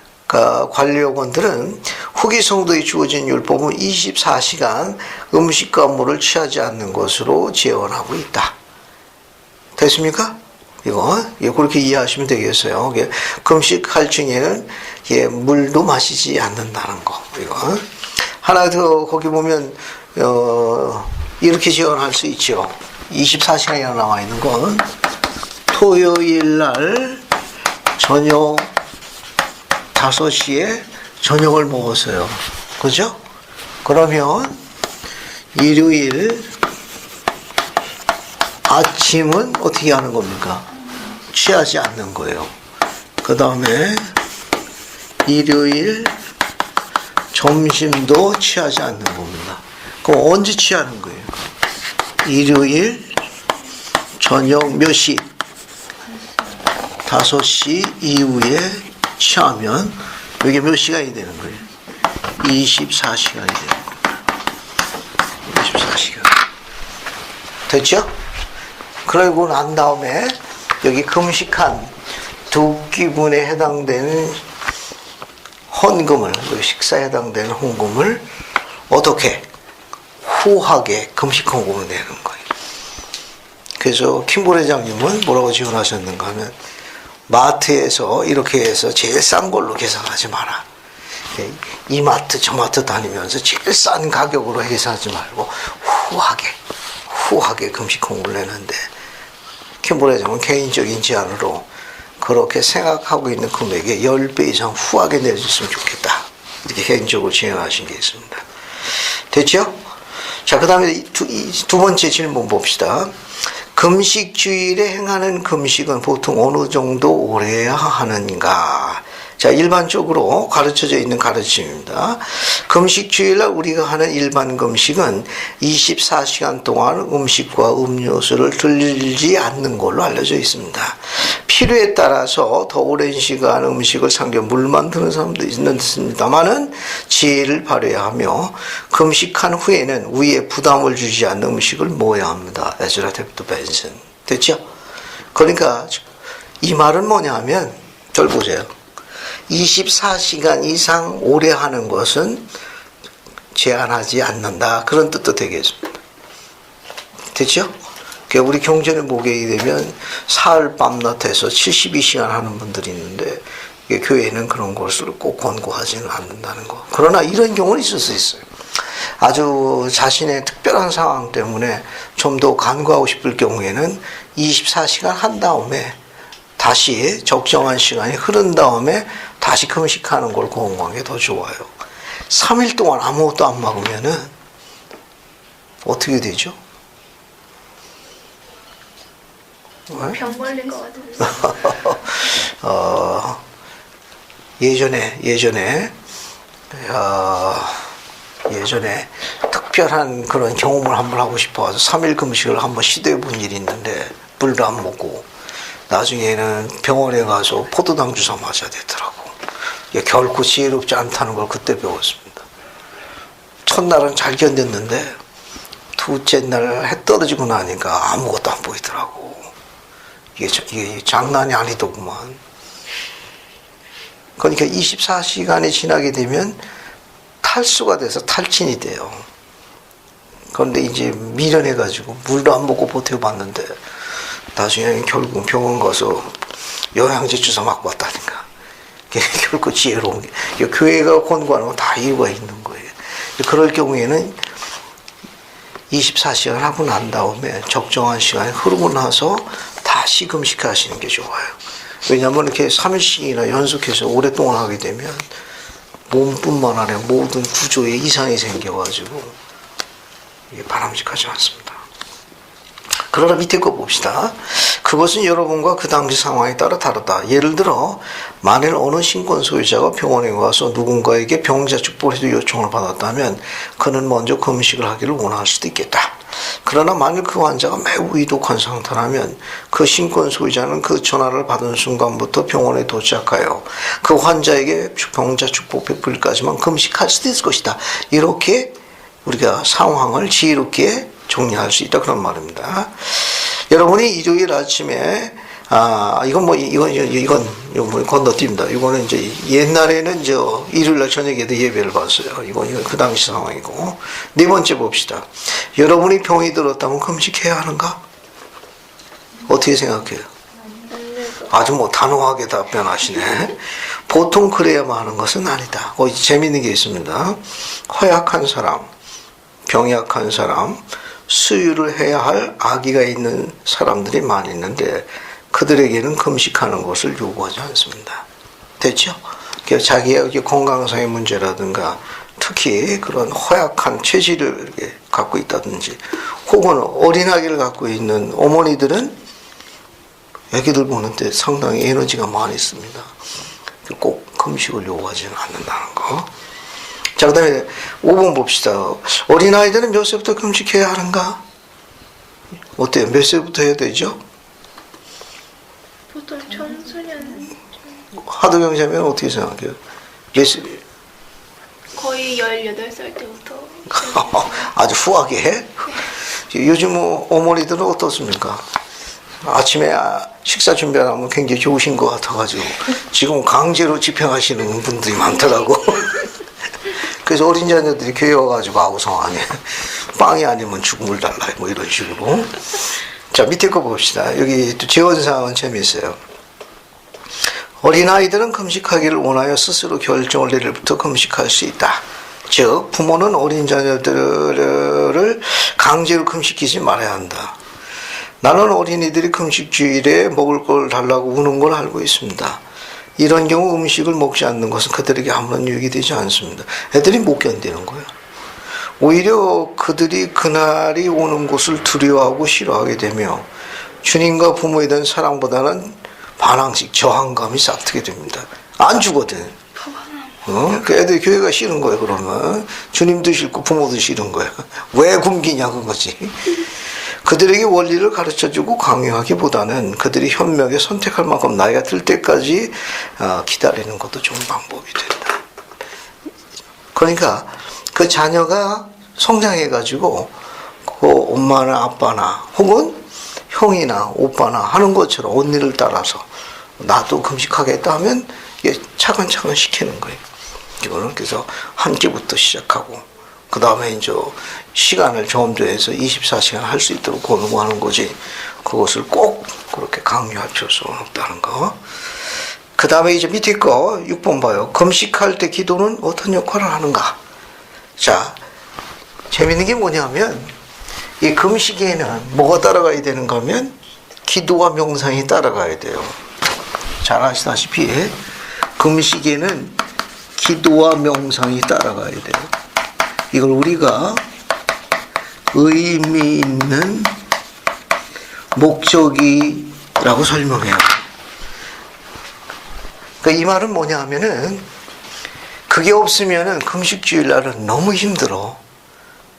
관료원들은 후기 성도에 주어진 율법은 24시간 음식과 물을 취하지 않는 것으로 제언하고 있다. 됐습니까? 이거 그렇게 이해하시면 되겠어요. 금식할 중에는 물도 마시지 않는다는 거. 이거 하나 더 거기 보면 이렇게 제언할 수 있죠. 24시간이나 나와 있는 건 토요일 날 저녁 5시에 저녁을 먹었어요. 그죠? 그러면 일요일 아침은 어떻게 하는 겁니까? 취하지 않는 거예요. 그 다음에 일요일 점심도 취하지 않는 겁니다. 그럼 언제 취하는 거예요? 일요일 저녁 몇 시? 5시 이후에 취하면 이게 몇 시간이 되는 거예요? 24시간이 되는 거예요. 24시간. 됐죠? 그러고 난 다음에 여기 금식한 두 기분에 해당되는 헌금을, 식사에 해당되는 헌금을 어떻게? 후하게 금식 헌금을 내는 거예요. 그래서 킴볼 회장님은 뭐라고 지원하셨는가 하면 마트에서 이렇게 해서 제일 싼 걸로 계산하지 마라. 이 마트 저 마트 다니면서 제일 싼 가격으로 계산하지 말고 후하게 금식 헌금을 내는데 킴볼 회장은 개인적인 제안으로 그렇게 생각하고 있는 금액의 10배 이상 후하게 내줬으면 좋겠다. 이렇게 개인적으로 제안하신 게 있습니다. 됐죠? 자, 그 다음에 두 번째 질문 봅시다. 금식주일에 행하는 금식은 보통 어느 정도 오래야 하는가? 자, 일반적으로 가르쳐져 있는 가르침입니다. 금식주일날 우리가 하는 일반 금식은 24시간 동안 음식과 음료수를 들지 않는 걸로 알려져 있습니다. 필요에 따라서 더 오랜 시간 음식을 삼겨 물만 드는 사람도 있습니다만은 지혜를 발휘해야 하며 금식한 후에는 위에 부담을 주지 않는 음식을 먹어야 합니다. 에즈라 데비드 벤슨. 됐죠? 그러니까 이 말은 뭐냐 하면 절 보세요. 24시간 이상 오래 하는 것은 제한하지 않는다. 그런 뜻도 되겠습니다. 됐죠? 우리 경전에 보게 되면 사흘 밤낮해서 72시간 하는 분들이 있는데 교회는 그런 것을 꼭 권고하지는 않는다는 거. 그러나 이런 경우는 있을 수 있어요. 아주 자신의 특별한 상황 때문에 좀 더 간구하고 싶을 경우에는 24시간 한 다음에 다시 적정한 시간이 흐른 다음에 다시 금식하는 걸 권고하는 게 더 좋아요. 3일 동안 아무것도 안 먹으면은 어떻게 되죠? 병 걸릴 것 같아요. 예전에 특별한 그런 경험을 한번 하고 싶어서 3일 금식을 한번 시도해 본 일이 있는데 물도 안 먹고 나중에는 병원에 가서 포도당 주사 맞아야 되더라고. 이게 결코 지혜롭지 않다는 걸 그때 배웠습니다. 첫날은 잘 견뎠는데 둘째 날 해 떨어지고 나니까 아무것도 안 보이더라고. 이게 장난이 아니더구만. 그러니까 24시간이 지나게 되면 탈수가 돼서 탈진이 돼요. 그런데 이제 미련해가지고 물도 안 먹고 버텨봤는데 나중에 결국 병원 가서 영양제 주사 맞고 왔다니까. 결코 지혜로운 게 교회가 권고하는 건 다 이유가 있는 거예요. 그럴 경우에는 24시간 하고 난 다음에 적정한 시간이 흐르고 나서 다시 금식하시는 게 좋아요. 왜냐하면 이렇게 3일씩이나 연속해서 오랫동안 하게 되면 몸뿐만 아니라 모든 구조에 이상이 생겨가지고 이게 바람직하지 않습니다. 그러나 밑에 거 봅시다. 그것은 여러분과 그 당시 상황에 따라 다르다. 예를 들어 만일 어느 신권 소유자가 병원에 와서 누군가에게 병자 축복을 요청을 받았다면 그는 먼저 금식을 하기를 원할 수도 있겠다. 그러나 만일 그 환자가 매우 위독한 상태라면 그 신권 소유자는 그 전화를 받은 순간부터 병원에 도착하여 그 환자에게 병자 축복 베풀기까지만 금식할 수도 있을 것이다. 이렇게 우리가 상황을 지혜롭게 정리할 수 있다, 그런 말입니다. 여러분이 일요일 아침에 이건 건너뛰입니다. 이거는 이제 옛날에는 일요일날 저녁에도 예배를 봤어요. 이건 그 당시 상황이고. 네 번째 봅시다. 여러분이 병이 들었다면 금식해야 하는가? 어떻게 생각해요? 아주 단호하게 답변하시네. 보통 그래야만 하는 것은 아니다. 재미있는 게 있습니다. 허약한 사람, 병약한 사람, 수유를 해야 할 아기가 있는 사람들이 많이 있는데 그들에게는 금식하는 것을 요구하지 않습니다. 됐죠? 자기의 건강상의 문제라든가 특히 그런 허약한 체질을 이렇게 갖고 있다든지 혹은 어린아기를 갖고 있는 어머니들은 아기들 보는데 상당히 에너지가 많이 있습니다. 꼭 금식을 요구하지는 않는다는 거. 자, 그 다음에 5번 봅시다. 어린아이들은 몇 세부터 금식해야 하는가? 어때요? 몇 세부터 해야 되죠? 보통 청소년 하도경자면 어떻게 생각해요? 몇 세? 거의 18살 때부터 아주 후하게 해? 요즘 어머니들은 어떻습니까? 아침에 식사 준비하면 굉장히 좋으신 것 같아가지고 지금 강제로 집행하시는 분들이 많더라고. 그래서 어린 자녀들이 교회 와가지고 아우성하네. 빵이 아니면 죽음을 달라. 이런 식으로. 자, 밑에 거 봅시다. 여기 또 재원사항은 재미있어요. 어린아이들은 금식하기를 원하여 스스로 결정을 내릴 부터 금식할 수 있다. 즉, 부모는 어린 자녀들을 강제로 금식시키지 말아야 한다. 나는 어린이들이 금식주일에 먹을 걸 달라고 우는 걸 알고 있습니다. 이런 경우 음식을 먹지 않는 것은 그들에게 아무런 유익이 되지 않습니다. 애들이 못 견디는 거예요. 오히려 그들이 그날이 오는 것을 두려워하고 싫어하게 되며 주님과 부모에 대한 사랑보다는 반항식, 저항감이 싹트게 됩니다. 안 주거든. 그 애들이 교회가 싫은 거예요. 그러면 주님도 싫고 부모도 싫은 거야. 왜 굶기냐 그거지. 그들에게 원리를 가르쳐주고 강요하기보다는 그들이 현명하게 선택할 만큼 나이가 들 때까지 기다리는 것도 좋은 방법이 된다. 그러니까 그 자녀가 성장해가지고 그 엄마나 아빠나 혹은 형이나 오빠나 하는 것처럼 언니를 따라서 나도 금식하겠다 하면 차근차근 시키는 거예요. 이거는 그래서 한 끼부터 시작하고 그 다음에 이제 시간을 점조해서 24시간 할 수 있도록 권고하는 거지 그것을 꼭 그렇게 강요할 필요성은 없다는 거. 그 다음에 이제 밑에 거 6번 봐요. 금식할 때 기도는 어떤 역할을 하는가? 자, 재밌는 게 뭐냐면 이 금식에는 뭐가 따라가야 되는가 하면 기도와 명상이 따라가야 돼요. 잘 아시다시피 금식에는 기도와 명상이 따라가야 돼요. 이걸 우리가 의미 있는 목적이라고 설명해요. 그러니까 이 말은 뭐냐 하면은 그게 없으면은 금식주일날은 너무 힘들어.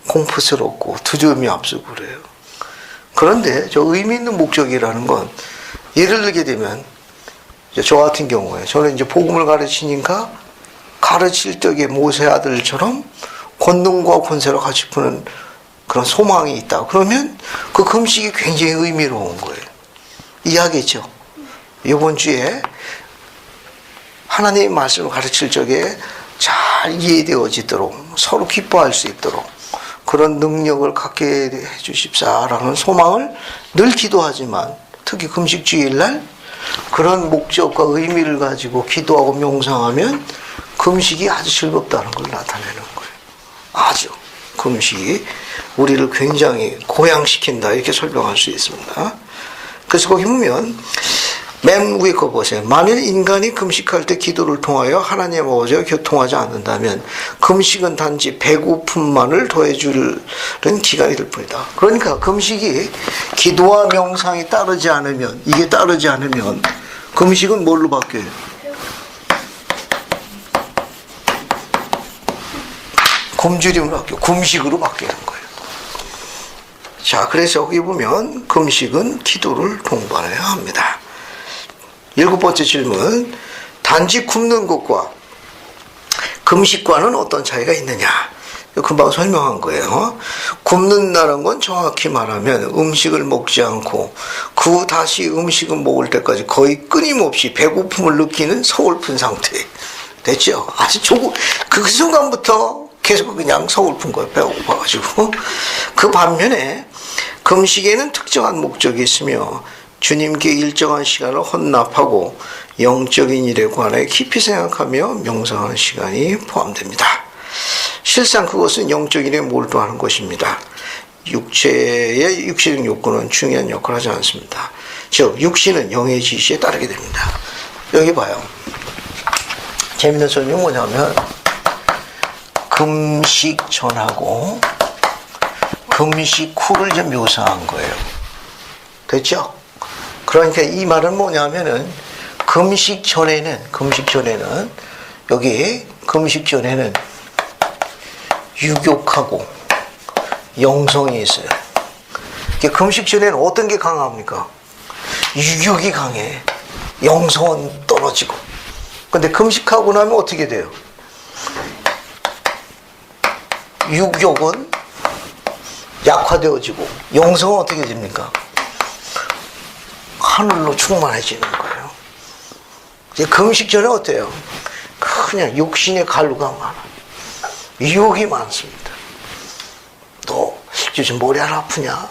공포스럽고 두려움이 앞서고 그래요. 그런데 저 의미 있는 목적이라는 건 예를 들게 되면 저 같은 경우에 저는 이제 복음을 가르치니까 가르칠 적에 모세 아들처럼 권능과 권세로 같이 푸는 그런 소망이 있다. 그러면 그 금식이 굉장히 의미로운 거예요. 이해하겠죠? 이번 주에 하나님의 말씀을 가르칠 적에 잘 이해되어지도록 서로 기뻐할 수 있도록 그런 능력을 갖게 해 주십사라는 소망을 늘 기도하지만 특히 금식주일날 그런 목적과 의미를 가지고 기도하고 명상하면 금식이 아주 즐겁다는 걸 나타내는 거예요. 아주 금식이 우리를 굉장히 고양시킨다 이렇게 설명할 수 있습니다. 그래서 거기 보면 맨 위에 거 보세요. 만일 인간이 금식할 때 기도를 통하여 하나님 아버지와 교통하지 않는다면 금식은 단지 배고픔만을 더해주는 기간이 될 뿐이다. 그러니까 금식이 기도와 명상이 따르지 않으면, 이게 따르지 않으면 금식은 뭘로 바뀌어요? 굶주림으로 바뀌어 금식으로 바뀌는 거예요. 자, 그래서 여기 보면 금식은 기도를 동반해야 합니다. 7번째 질문. 단지 굶는 것과 금식과는 어떤 차이가 있느냐? 금방 설명한 거예요. 굶는다는 건 정확히 말하면 음식을 먹지 않고 그 후 다시 음식을 먹을 때까지 거의 끊임없이 배고픔을 느끼는 서글픈 상태. 됐죠? 아주 그 순간부터 계속 그냥 서글픈 거예요. 배고파가지고. 그 반면에 금식에는 특정한 목적이 있으며 주님께 일정한 시간을 헌납하고 영적인 일에 관해 깊이 생각하며 명상하는 시간이 포함됩니다. 실상 그것은 영적인 일에 몰두하는 것입니다. 육체의 육체적 요건은 중요한 역할을 하지 않습니다. 즉 육신은 영의 지시에 따르게 됩니다. 여기 봐요. 재밌는 설명이 뭐냐면 금식 전하고 금식 후를 좀 묘사한 거예요. 됐죠? 그러니까 이 말은 뭐냐면은 금식 전에는 여기 금식 전에는 유욕하고 영성이 있어요. 금식 전에는 어떤 게 강합니까? 유욕이 강해. 영성은 떨어지고. 근데 금식하고 나면 어떻게 돼요? 유욕은 약화되어지고 영성은 어떻게 됩니까? 하늘로 충만해지는 거예요. 이제 금식 전에 어때요? 그냥 육신의 갈루가 많아. 유혹이 많습니다. 너 요즘 머리 안 아프냐?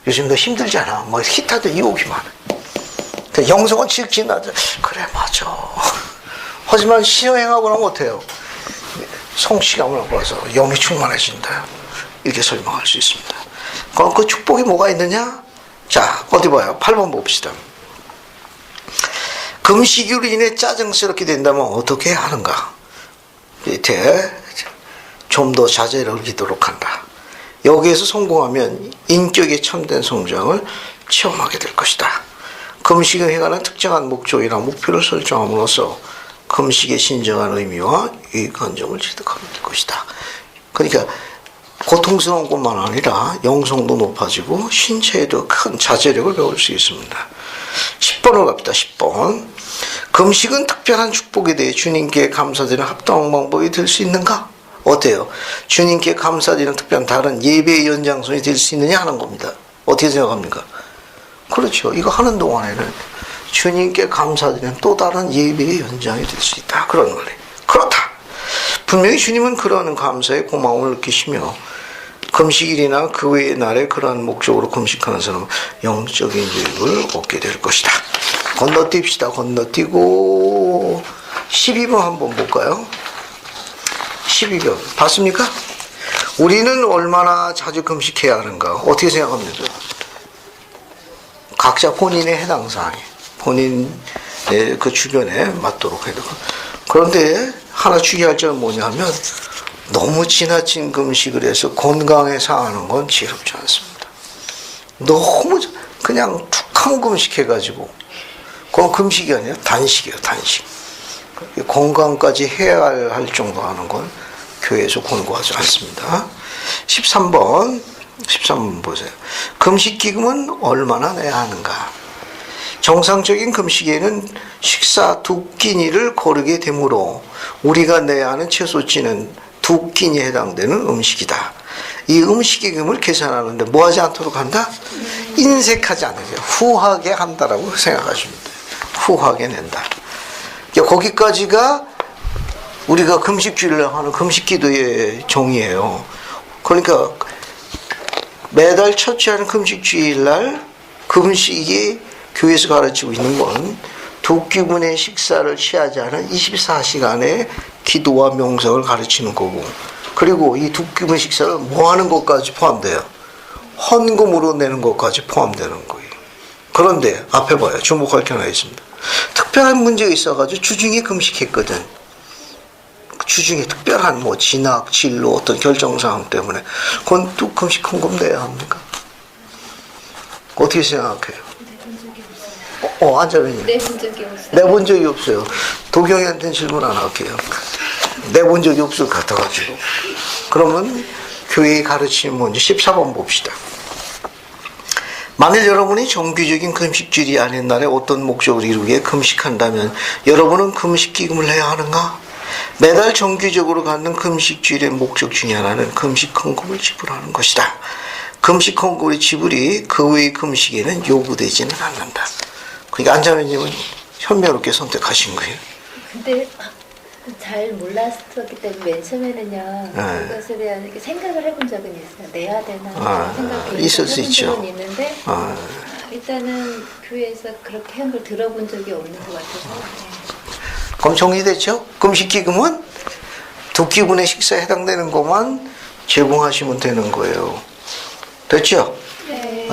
요즘 너 힘들잖아. 뭐 기타도 유혹이 많아. 영성은 직진하죠. 그래 맞아. 하지만 시행하고 나면 어때요? 성취감을 얻어서 영이 충만해진다. 이렇게 설명할 수 있습니다. 그럼 그 축복이 뭐가 있느냐? 자, 어디 봐요. 8번 봅시다. 금식으로 인해 짜증스럽게 된다면 어떻게 하는가? 밑에 좀 더 자제를 기도록 한다. 여기에서 성공하면 인격의 참된 성장을 체험하게 될 것이다. 금식에 관한 특정한 목적이나 목표를 설정함으로써 금식의 진정한 의미와 유익한 점을 취득하게 될 것이다. 그러니까 고통스러운 것만 아니라 영성도 높아지고 신체에도 큰 자제력을 배울 수 있습니다. 10번으로 갑니다. 10번. 금식은 특별한 축복에 대해 주님께 감사드리는 합당한 방법이 될 수 있는가? 어때요? 주님께 감사드리는 특별한 다른 예배의 연장선이 될 수 있느냐 하는 겁니다. 어떻게 생각합니까? 그렇죠. 이거 하는 동안에는 주님께 감사드리는 또 다른 예배의 연장이 될 수 있다. 그런 말이에요. 그렇다. 분명히 주님은 그러한 감사에 고마움을 느끼시며 금식일이나 그 외의 날에 그러한 목적으로 금식하는 사람은 영적인 유익을 얻게 될 것이다. 건너뛰읍시다. 건너뛰고 12번 한번 볼까요? 12번 봤습니까? 우리는 얼마나 자주 금식해야 하는가? 어떻게 생각합니까? 각자 본인의 해당 사항에 본인의 그 주변에 맞도록 해야 되고, 그런데 하나 주의할 점은 뭐냐면 너무 지나친 금식을 해서 건강에 상하는 건 지혜롭지 않습니다. 너무 그냥 툭하면 금식해가지고, 그건 금식이 아니라 단식이에요. 단식. 건강까지 해야 할 정도 하는 건 교회에서 권고하지 않습니다. 13번 보세요. 금식 기금은 얼마나 내야 하는가? 정상적인 금식에는 식사 2끼니를 거르게 되므로 우리가 내야 하는 최소치는 2끼니에 해당되는 음식이다. 이 음식 기금을 계산하는데 뭐 하지 않도록 한다? 인색하지 않으세요. 후하게 한다라고 생각하시면 돼요. 후하게 낸다. 거기까지가 우리가 금식주의를 하는 금식기도의 정의예요. 그러니까 매달 첫째 하는 금식주일날 금식이 교회에서 가르치고 있는 건 2끼분의 식사를 취하지 않은 24시간의 기도와 명상을 가르치는 거고, 그리고 이 2끼분 식사를 뭐 하는 것까지 포함돼요? 헌금으로 내는 것까지 포함되는 거예요. 그런데 앞에 봐요. 주목할 게 하나 있습니다. 특별한 문제가 있어가지고 주중에 금식했거든. 주중에 특별한 뭐 진학, 진로 어떤 결정사항 때문에 그건 또 금식 헌금 내야 합니까? 어떻게 생각해요? 안자배님. 내본 적이 없어요. 내본 적이 없어요. 도경이한테는 질문 안 할게요. 내본 적이 없을 것 같아가지고. 그러면 교회의 가르침 먼저 14번 봅시다. 만일 여러분이 정규적인 금식주일이 아닌 날에 어떤 목적을 이루기 위해 금식한다면 여러분은 금식 기금을 해야 하는가? 매달 정규적으로 갖는 금식주일의 목적 중에 하나는 금식 헌금을 지불하는 것이다. 금식 헌금의 지불이 그 외의 금식에는 요구되지는 않는다. 그러니까 안자매님은 현명하게 선택하신 거예요. 근데 잘 몰랐었기 때문에 맨 처음에는요. 네. 그것에 대한 이렇게 생각을 해본 적은 있어요. 내야 되나 생각이 있을 수 해본 있죠. 적은 있는데 일단은 교회에서 그렇게 한 걸 들어본 적이 없는 것 같아서. 그럼 정리됐죠? 금식기금은 두 끼분의 식사에 해당되는 것만 제공하시면 되는 거예요. 됐죠? 네.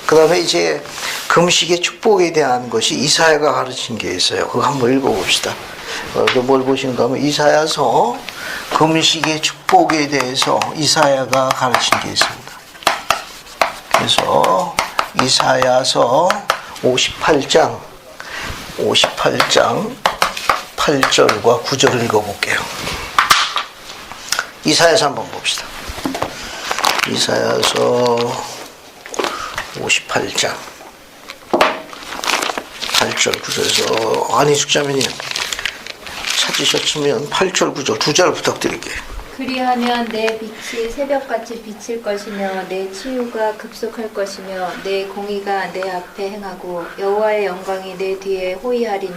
그 다음에 이제 금식의 축복에 대한 것이 이사야가 가르친 게 있어요. 그거 한번 읽어봅시다. 뭘 보시는가 하면 이사야서 금식의 축복에 대해서 이사야가 가르친 게 있습니다. 그래서 이사야서 58장 8절과 9절을 읽어볼게요. 이사야서 한번 봅시다. 이사야서 58장 8절 9절에서 안희숙자매님 찾으셨으면 8절 9절 두 절 부탁드릴게요. 그리하면 내 빛이 새벽같이 비칠 것이며 내 치유가 급속할 것이며 내 공의가 내 앞에 행하고 여호와의 영광이 내 뒤에 호위하리니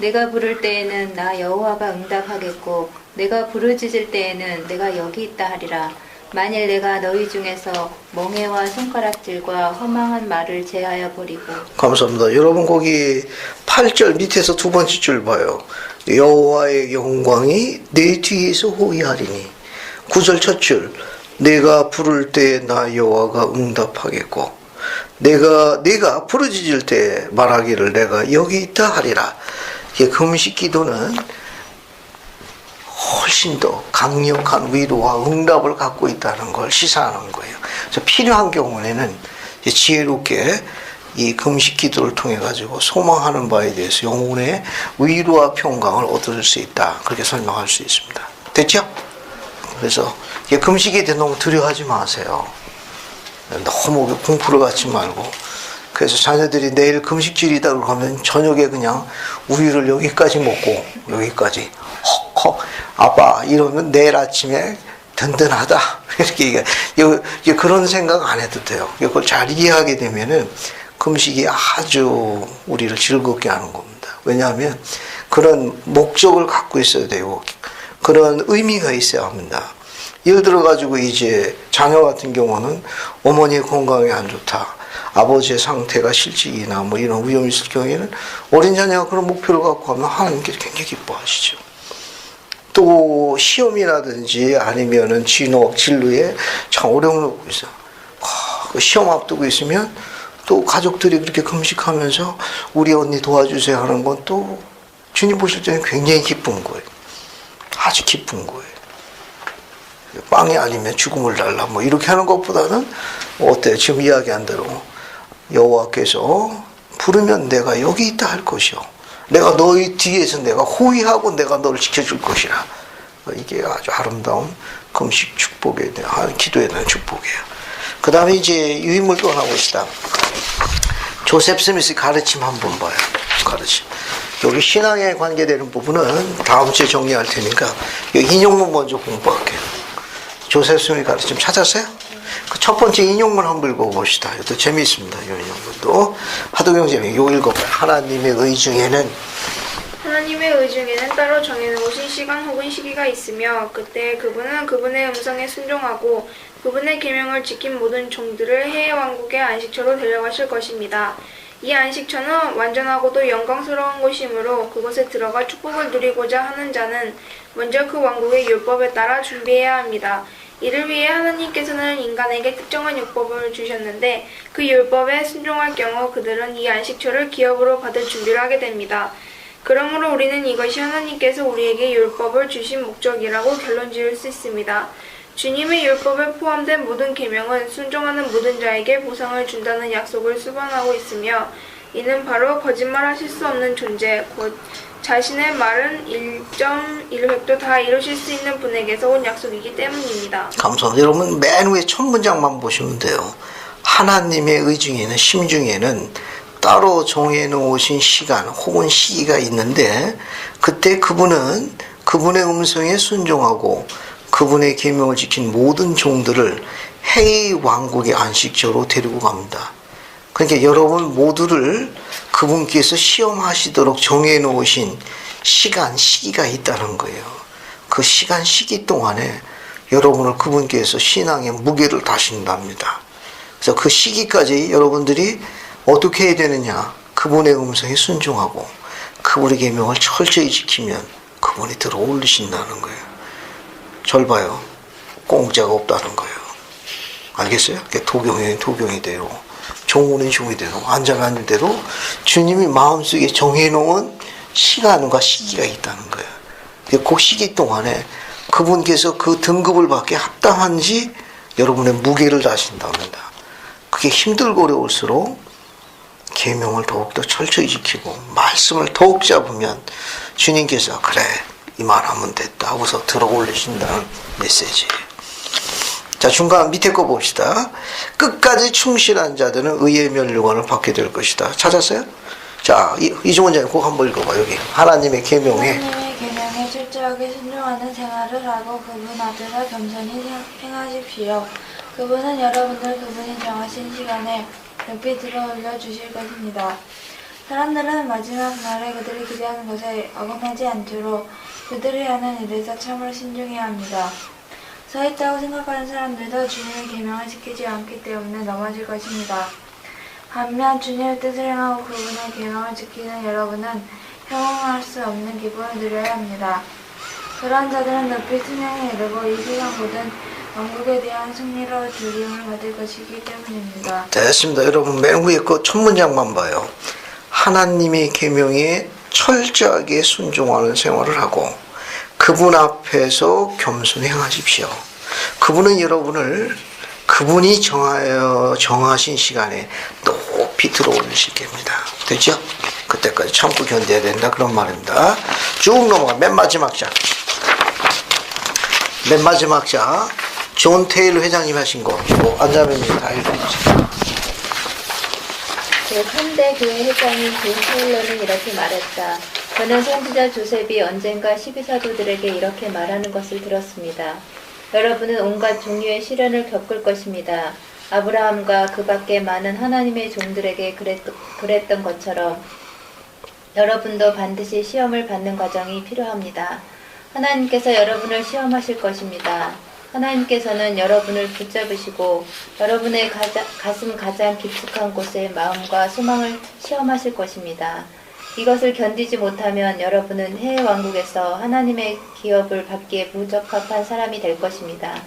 내가 부를 때에는 나 여호와가 응답하겠고 내가 부르짖을 때에는 내가 여기 있다 하리라. 만일 내가 너희 중에서 멍해와 손가락질과 허망한 말을 제하여 버리고. 감사합니다. 여러분 거기 8절 밑에서 두 번째 줄 봐요. 여호와의 영광이 내 뒤에서 호위하리니. 9절 첫 줄 내가 부를 때 나 여호와가 응답하겠고 내가 부르짖을 때 말하기를 내가 여기 있다 하리라. 금식 기도는 훨씬 더 강력한 위로와 응답을 갖고 있다는 걸 시사하는 거예요. 그래서 필요한 경우에는 지혜롭게 이 금식 기도를 통해 가지고 소망하는 바에 대해서 영혼의 위로와 평강을 얻을 수 있다. 그렇게 설명할 수 있습니다. 됐죠? 그래서 금식에 대해 너무 두려워하지 마세요. 너무 공포를 갖지 말고. 그래서 자녀들이 내일 금식주일이다 그러면 저녁에 그냥 우유를 여기까지 먹고 여기까지 헉헉 아빠 이러면 내일 아침에 든든하다 이렇게 그런 생각 안 해도 돼요. 그걸 잘 이해하게 되면은 금식이 아주 우리를 즐겁게 하는 겁니다. 왜냐하면 그런 목적을 갖고 있어야 되고 그런 의미가 있어야 합니다. 예를 들어 가지고 이제 자녀 같은 경우는 어머니의 건강이 안 좋다. 아버지의 상태가 실직이나 뭐 이런 위험이 있을 경우에는 어린 자녀가 그런 목표를 갖고 하면 하나님께서 굉장히 기뻐하시죠. 또 시험이라든지 아니면은 진학, 진로에 참 어려움을 겪고 있어요. 시험 앞두고 있으면 또 가족들이 그렇게 금식하면서 우리 언니 도와주세요 하는 건 또 주님 보실 때는 굉장히 기쁜 거예요. 아주 기쁜 거예요. 빵이 아니면 죽음을 달라 뭐 이렇게 하는 것보다는 어때요? 지금 이야기한 대로 여호와께서 부르면 내가 여기 있다 할 것이요. 내가 너희 뒤에서 내가 호위하고 내가 너를 지켜줄 것이라. 이게 아주 아름다운 금식 축복에 대한 기도에 대한 축복이에요. 그 다음에 이제 유인물 또 하나 봅시다. 조셉 스미스 가르침 한번 봐요. 가르침. 여기 신앙에 관계되는 부분은 다음 주에 정리할 테니까 인용문 먼저 공부할게요. 조셉 스미스 가르침 찾았어요? 그 첫 번째 인용문 한번 읽어봅시다. 이것도 재미있습니다. 이 인용문도. 하도경 재미 이거 읽어봐요. 하나님의 의중에는 따로 정해놓으신 시간 혹은 시기가 있으며 그때 그분은 그분의 음성에 순종하고 그분의 계명을 지킨 모든 종들을 해의 왕국의 안식처로 데려가실 것입니다. 이 안식처는 완전하고도 영광스러운 곳이므로 그곳에 들어가 축복을 누리고자 하는 자는 먼저 그 왕국의 율법에 따라 준비해야 합니다. 이를 위해 하나님께서는 인간에게 특정한 율법을 주셨는데 그 율법에 순종할 경우 그들은 이 안식처를 기업으로 받을 준비를 하게 됩니다. 그러므로 우리는 이것이 하나님께서 우리에게 율법을 주신 목적이라고 결론 지을 수 있습니다. 주님의 율법에 포함된 모든 계명은 순종하는 모든 자에게 보상을 준다는 약속을 수반하고 있으며 이는 바로 거짓말하실 수 없는 존재, 곧 자신의 말은 1.1획도 다 이루실 수 있는 분에게서 온 약속이기 때문입니다. 감사합니다. 여러분 맨 위에 첫 문장만 보시면 돼요. 하나님의 의중에는 심중에는 따로 정해놓으신 시간 혹은 시기가 있는데 그때 그분은 그분의 음성에 순종하고 그분의 계명을 지킨 모든 종들을 해의 왕국의 안식처로 데리고 갑니다. 그러니까 여러분 모두를 그분께서 시험하시도록 정해놓으신 시간, 시기가 있다는 거예요. 그 시간, 시기 동안에 여러분을 그분께서 신앙의 무게를 다신답니다. 그래서 그 시기까지 여러분들이 어떻게 해야 되느냐? 그분의 음성에 순종하고 그분의 계명을 철저히 지키면 그분이 들어올리신다는 거예요. 절 봐요. 공짜가 없다는 거예요. 알겠어요? 도경이 도경이대로, 종우는 종이대로, 앉아면 앉을대로 주님이 마음속에 정해놓은 시간과 시기가 있다는 거예요. 그 시기 동안에 그분께서 그 등급을 받게 합당한지 여러분의 무게를 다신답니다. 그게 힘들고 어려울수록 계명을 더욱더 철저히 지키고 말씀을 더욱 잡으면 주님께서 그래 이만하면 됐다 하고서 들어올리신다는 메시지예요. 자, 중간 밑에 거 봅시다. 끝까지 충실한 자들은 의의 면류관을 받게 될 것이다. 찾았어요? 자, 이종원 장님 꼭 한번 읽어봐. 여기 하나님의 계명에 하나님의 계명에 철저하게 순종하는 생활을 하고 그분 앞에서 겸손히 행하십시오. 그분은 여러분을 그분이 정하신 시간에 높이 들어올려 주실 것입니다. 사람들은 마지막 날에 그들이 기대하는 것에 어긋나지 않도록 그들이 하는 일에서 참으로 신중해야 합니다. 서 있다고 생각하는 사람들도 주님의 계명을 지키지 않기 때문에 넘어질 것입니다. 반면 주님의 뜻을 행하고 그분의 계명을 지키는 여러분은 형용할 수 없는 기쁨을 누려야 합니다. 그런 자들은 높이 투명에 이르고 이 세상 모든 왕국에 대한 승리로 두려움을 받을 것이기 때문입니다. 됐습니다. 여러분 맨 위에 거 첫 문장만 봐요. 하나님의 계명에 철저하게 순종하는 생활을 하고 그분 앞에서 겸손히 행하십시오. 그분은 여러분을 그분이 정하신 시간에 높이 들어올리실 겁니다. 됐죠? 그때까지 참고 견뎌야 된다 그런 말입니다. 쭉 넘어가. 맨 마지막 장. 맨 마지막 장. 존 테일러 회장님 하신 거. 앉아면 다 읽어주세요. 제3대 교회 회장인 존 테일러는 이렇게 말했다. 저는 선지자 조셉이 언젠가 12사도들에게 이렇게 말하는 것을 들었습니다. 여러분은 온갖 종류의 시련을 겪을 것입니다. 아브라함과 그 밖에 많은 하나님의 종들에게 그랬던 것처럼 여러분도 반드시 시험을 받는 과정이 필요합니다. 하나님께서 여러분을 시험하실 것입니다. 하나님께서는 여러분을 붙잡으시고 여러분의 가슴 가장 깊숙한 곳에 마음과 소망을 시험하실 것입니다. 이것을 견디지 못하면 여러분은 해의 왕국에서 하나님의 기업을 받기에 부적합한 사람이 될 것입니다.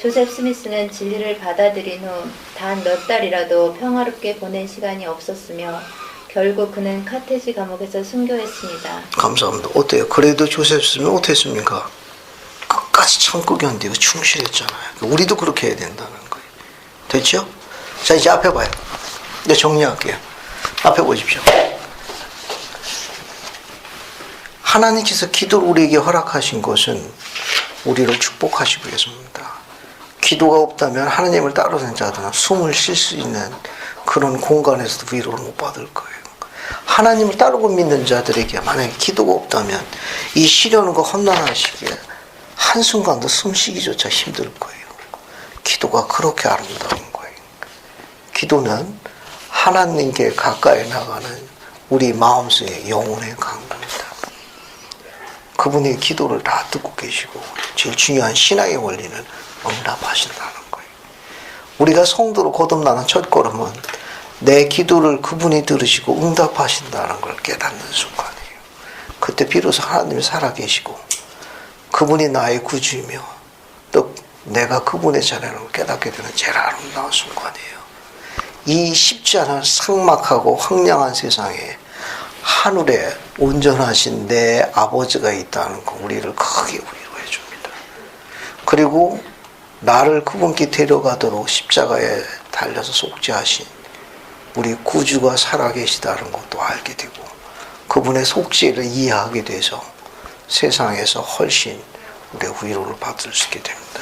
조셉 스미스는 진리를 받아들인 후 단 몇 달이라도 평화롭게 보낸 시간이 없었으며 결국 그는 카테지 감옥에서 순교했습니다. 감사합니다. 어때요? 그래도 조셉 스미스 어땠습니까? 끝까지 참고 견디고 충실했잖아요. 우리도 그렇게 해야 된다는 거예요. 됐죠? 자, 이제 앞에 봐요. 네, 정리할게요. 앞에 보십시오. 하나님께서 기도를 우리에게 허락하신 것은 우리를 축복하시기 위해서입니다. 기도가 없다면 하나님을 따르는 자들은 숨을 쉴 수 있는 그런 공간에서도 위로를 못 받을 거예요. 하나님을 따르고 믿는 자들에게 만약에 기도가 없다면 이 시련과 험난한 시기에 한순간도 숨쉬기조차 힘들 거예요. 기도가 그렇게 아름다운 거예요. 기도는 하나님께 가까이 나가는 우리 마음속의 영혼의 강구입니다. 그분의 기도를 다 듣고 계시고 제일 중요한 신앙의 원리는 응답하신다는 거예요. 우리가 성도로 거듭나는 첫 걸음은 내 기도를 그분이 들으시고 응답하신다는 걸 깨닫는 순간이에요. 그때 비로소 하나님이 살아계시고 그분이 나의 구주이며 또 내가 그분의 자녀를 깨닫게 되는 제일 아름다운 순간이에요. 이 쉽지 않은 삭막하고 황량한 세상에 하늘에 온전하신 내 아버지가 있다는 거 우리를 크게 위로해 줍니다. 그리고 나를 그분께 데려가도록 십자가에 달려서 속죄하신 우리 구주가 살아계시다는 것도 알게 되고 그분의 속죄를 이해하게 돼서 세상에서 훨씬 우리가 위로를 받을 수 있게 됩니다.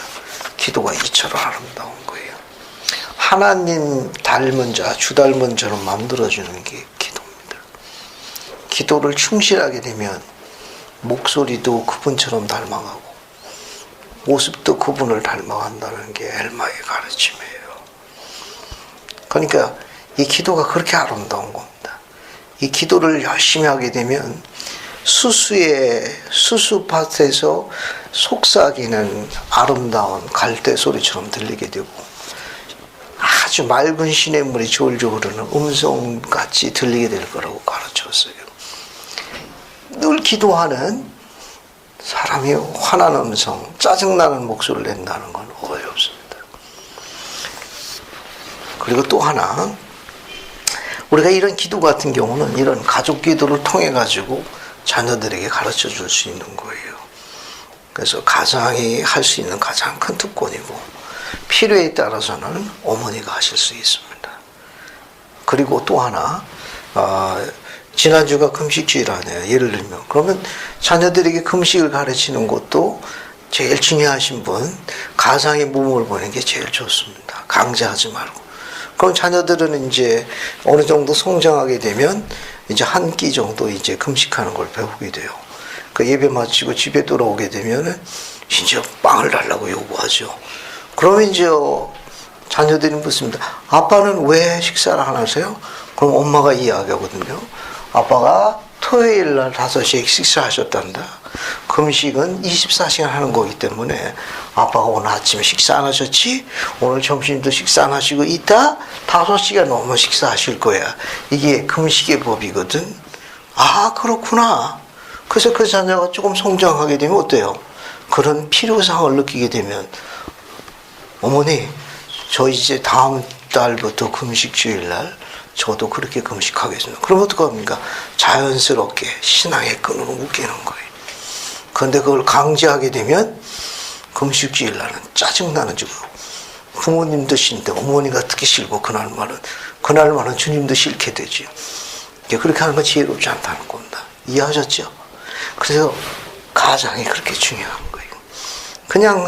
기도가 이처럼 아름다운 거예요. 하나님 닮은 자, 주 닮은 자로 만들어주는 게 기도입니다. 기도를 충실하게 되면 목소리도 그분처럼 닮아가고 모습도 그분을 닮아간다는 게 엘마의 가르침이에요. 그러니까 이 기도가 그렇게 아름다운 겁니다. 이 기도를 열심히 하게 되면 수수밭에서 속삭이는 아름다운 갈대 소리처럼 들리게 되고 아주 맑은 시냇물이 졸졸 흐르는 음성같이 들리게 될 거라고 가르쳤어요. 늘 기도하는 사람이 화난 음성, 짜증나는 목소리를 낸다는 건 어이없습니다. 그리고 또 하나, 우리가 이런 기도 같은 경우는 이런 가족 기도를 통해 가지고 자녀들에게 가르쳐 줄 수 있는 거예요. 그래서 가장이 할 수 있는 가장 큰 특권이고 필요에 따라서는 어머니가 하실 수 있습니다. 그리고 또 하나, 지난주가 금식주일이라네요. 예를 들면 그러면 자녀들에게 금식을 가르치는 것도 제일 중요하신 분 가장의 몸을 보는 게 제일 좋습니다. 강제하지 말고. 그럼 자녀들은 이제 어느 정도 성장하게 되면 이제 한 끼 정도 이제 금식하는 걸 배우게 돼요. 그 예배 마치고 집에 돌아오게 되면은 진짜 빵을 달라고 요구하죠. 그러면 이제 자녀들이 묻습니다. 아빠는 왜 식사를 안 하세요? 그럼 엄마가 이야기하거든요. 아빠가 토요일 날 5시에 식사하셨단다. 금식은 24시간 하는 거기 때문에 아빠가 오늘 아침에 식사 안 하셨지? 오늘 점심도 식사 안 하시고 이따 5시간 넘으면 식사하실 거야. 이게 금식의 법이거든. 아, 그렇구나. 그래서 그 자녀가 조금 성장하게 되면 어때요? 그런 필요성을 느끼게 되면 어머니, 저 이제 다음 달부터 금식주일 날 저도 그렇게 금식하겠습니다. 그럼 어떡합니까? 자연스럽게 신앙의 끈으로 묶이는 거예요. 그런데 그걸 강제하게 되면 금식주일 날은 짜증나는 줄 부모님도 싫은데 어머니가 특히 싫고 그날만은 주님도 싫게 되죠. 그렇게 하는 건 지혜롭지 않다는 겁니다. 이해하셨죠? 그래서 가장이 그렇게 중요한 거예요. 그냥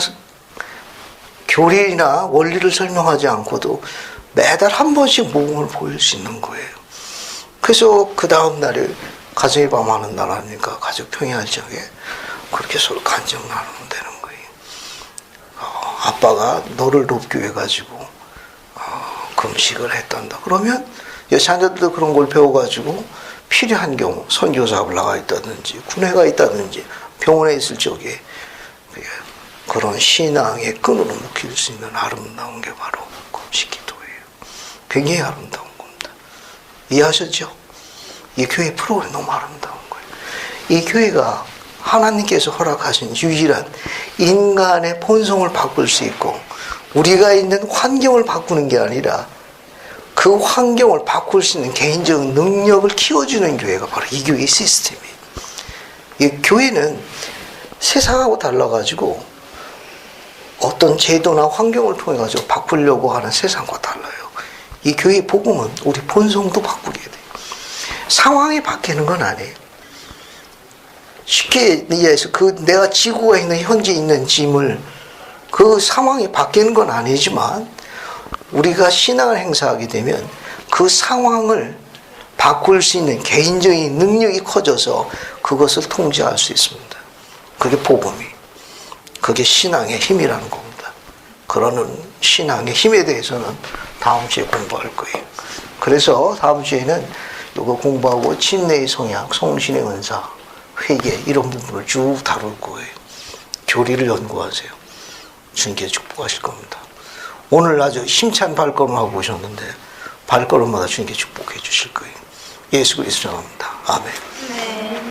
교리나 원리를 설명하지 않고도 매달 한 번씩 모범을 보일 수 있는 거예요. 그래서 그 다음 날에 가정의 밤 하는 날 아니니까 가족 평야할 적에 그렇게 서로 간증 나누면 되는 거예요. 아빠가 너를 돕기 위해 가지고 금식을 했단다. 그러면 자녀들도 그런 걸 배워가지고 필요한 경우 선교사업을 나가 있다든지 군회가 있다든지 병원에 있을 적에 그런 신앙의 끈으로 묶일 수 있는 아름다운 게 바로 금식 기도예요. 굉장히 아름다운 겁니다. 이해하셨죠? 이 교회 프로그램이 너무 아름다운 거예요. 이 교회가 하나님께서 허락하신 유일한 인간의 본성을 바꿀 수 있고 우리가 있는 환경을 바꾸는 게 아니라 그 환경을 바꿀 수 있는 개인적 능력을 키워주는 교회가 바로 이 교회의 시스템이에요. 이 교회는 세상하고 달라가지고 어떤 제도나 환경을 통해 가지고 바꾸려고 하는 세상과 달라요. 이 교회의 복음은 우리 본성도 바꾸게 돼요. 상황이 바뀌는 건 아니에요. 쉽게 이해해서 내가 지구가 있는 현재 있는 짐을 그 상황이 바뀌는 건 아니지만 우리가 신앙을 행사하게 되면 그 상황을 바꿀 수 있는 개인적인 능력이 커져서 그것을 통제할 수 있습니다. 그게 복음이. 그게 신앙의 힘이라는 겁니다. 그러는 신앙의 힘에 대해서는 다음 주에 공부할 거예요. 그래서 다음 주에는 이거 공부하고 침례의 성약, 성신의 은사, 회개 이런 부분을 쭉 다룰 거예요. 교리를 연구하세요. 주님께 축복하실 겁니다. 오늘 아주 힘찬 발걸음하고 오셨는데 발걸음마다 주님께 축복해 주실 거예요. 예수 그리스도로 합니다. 아멘. 네.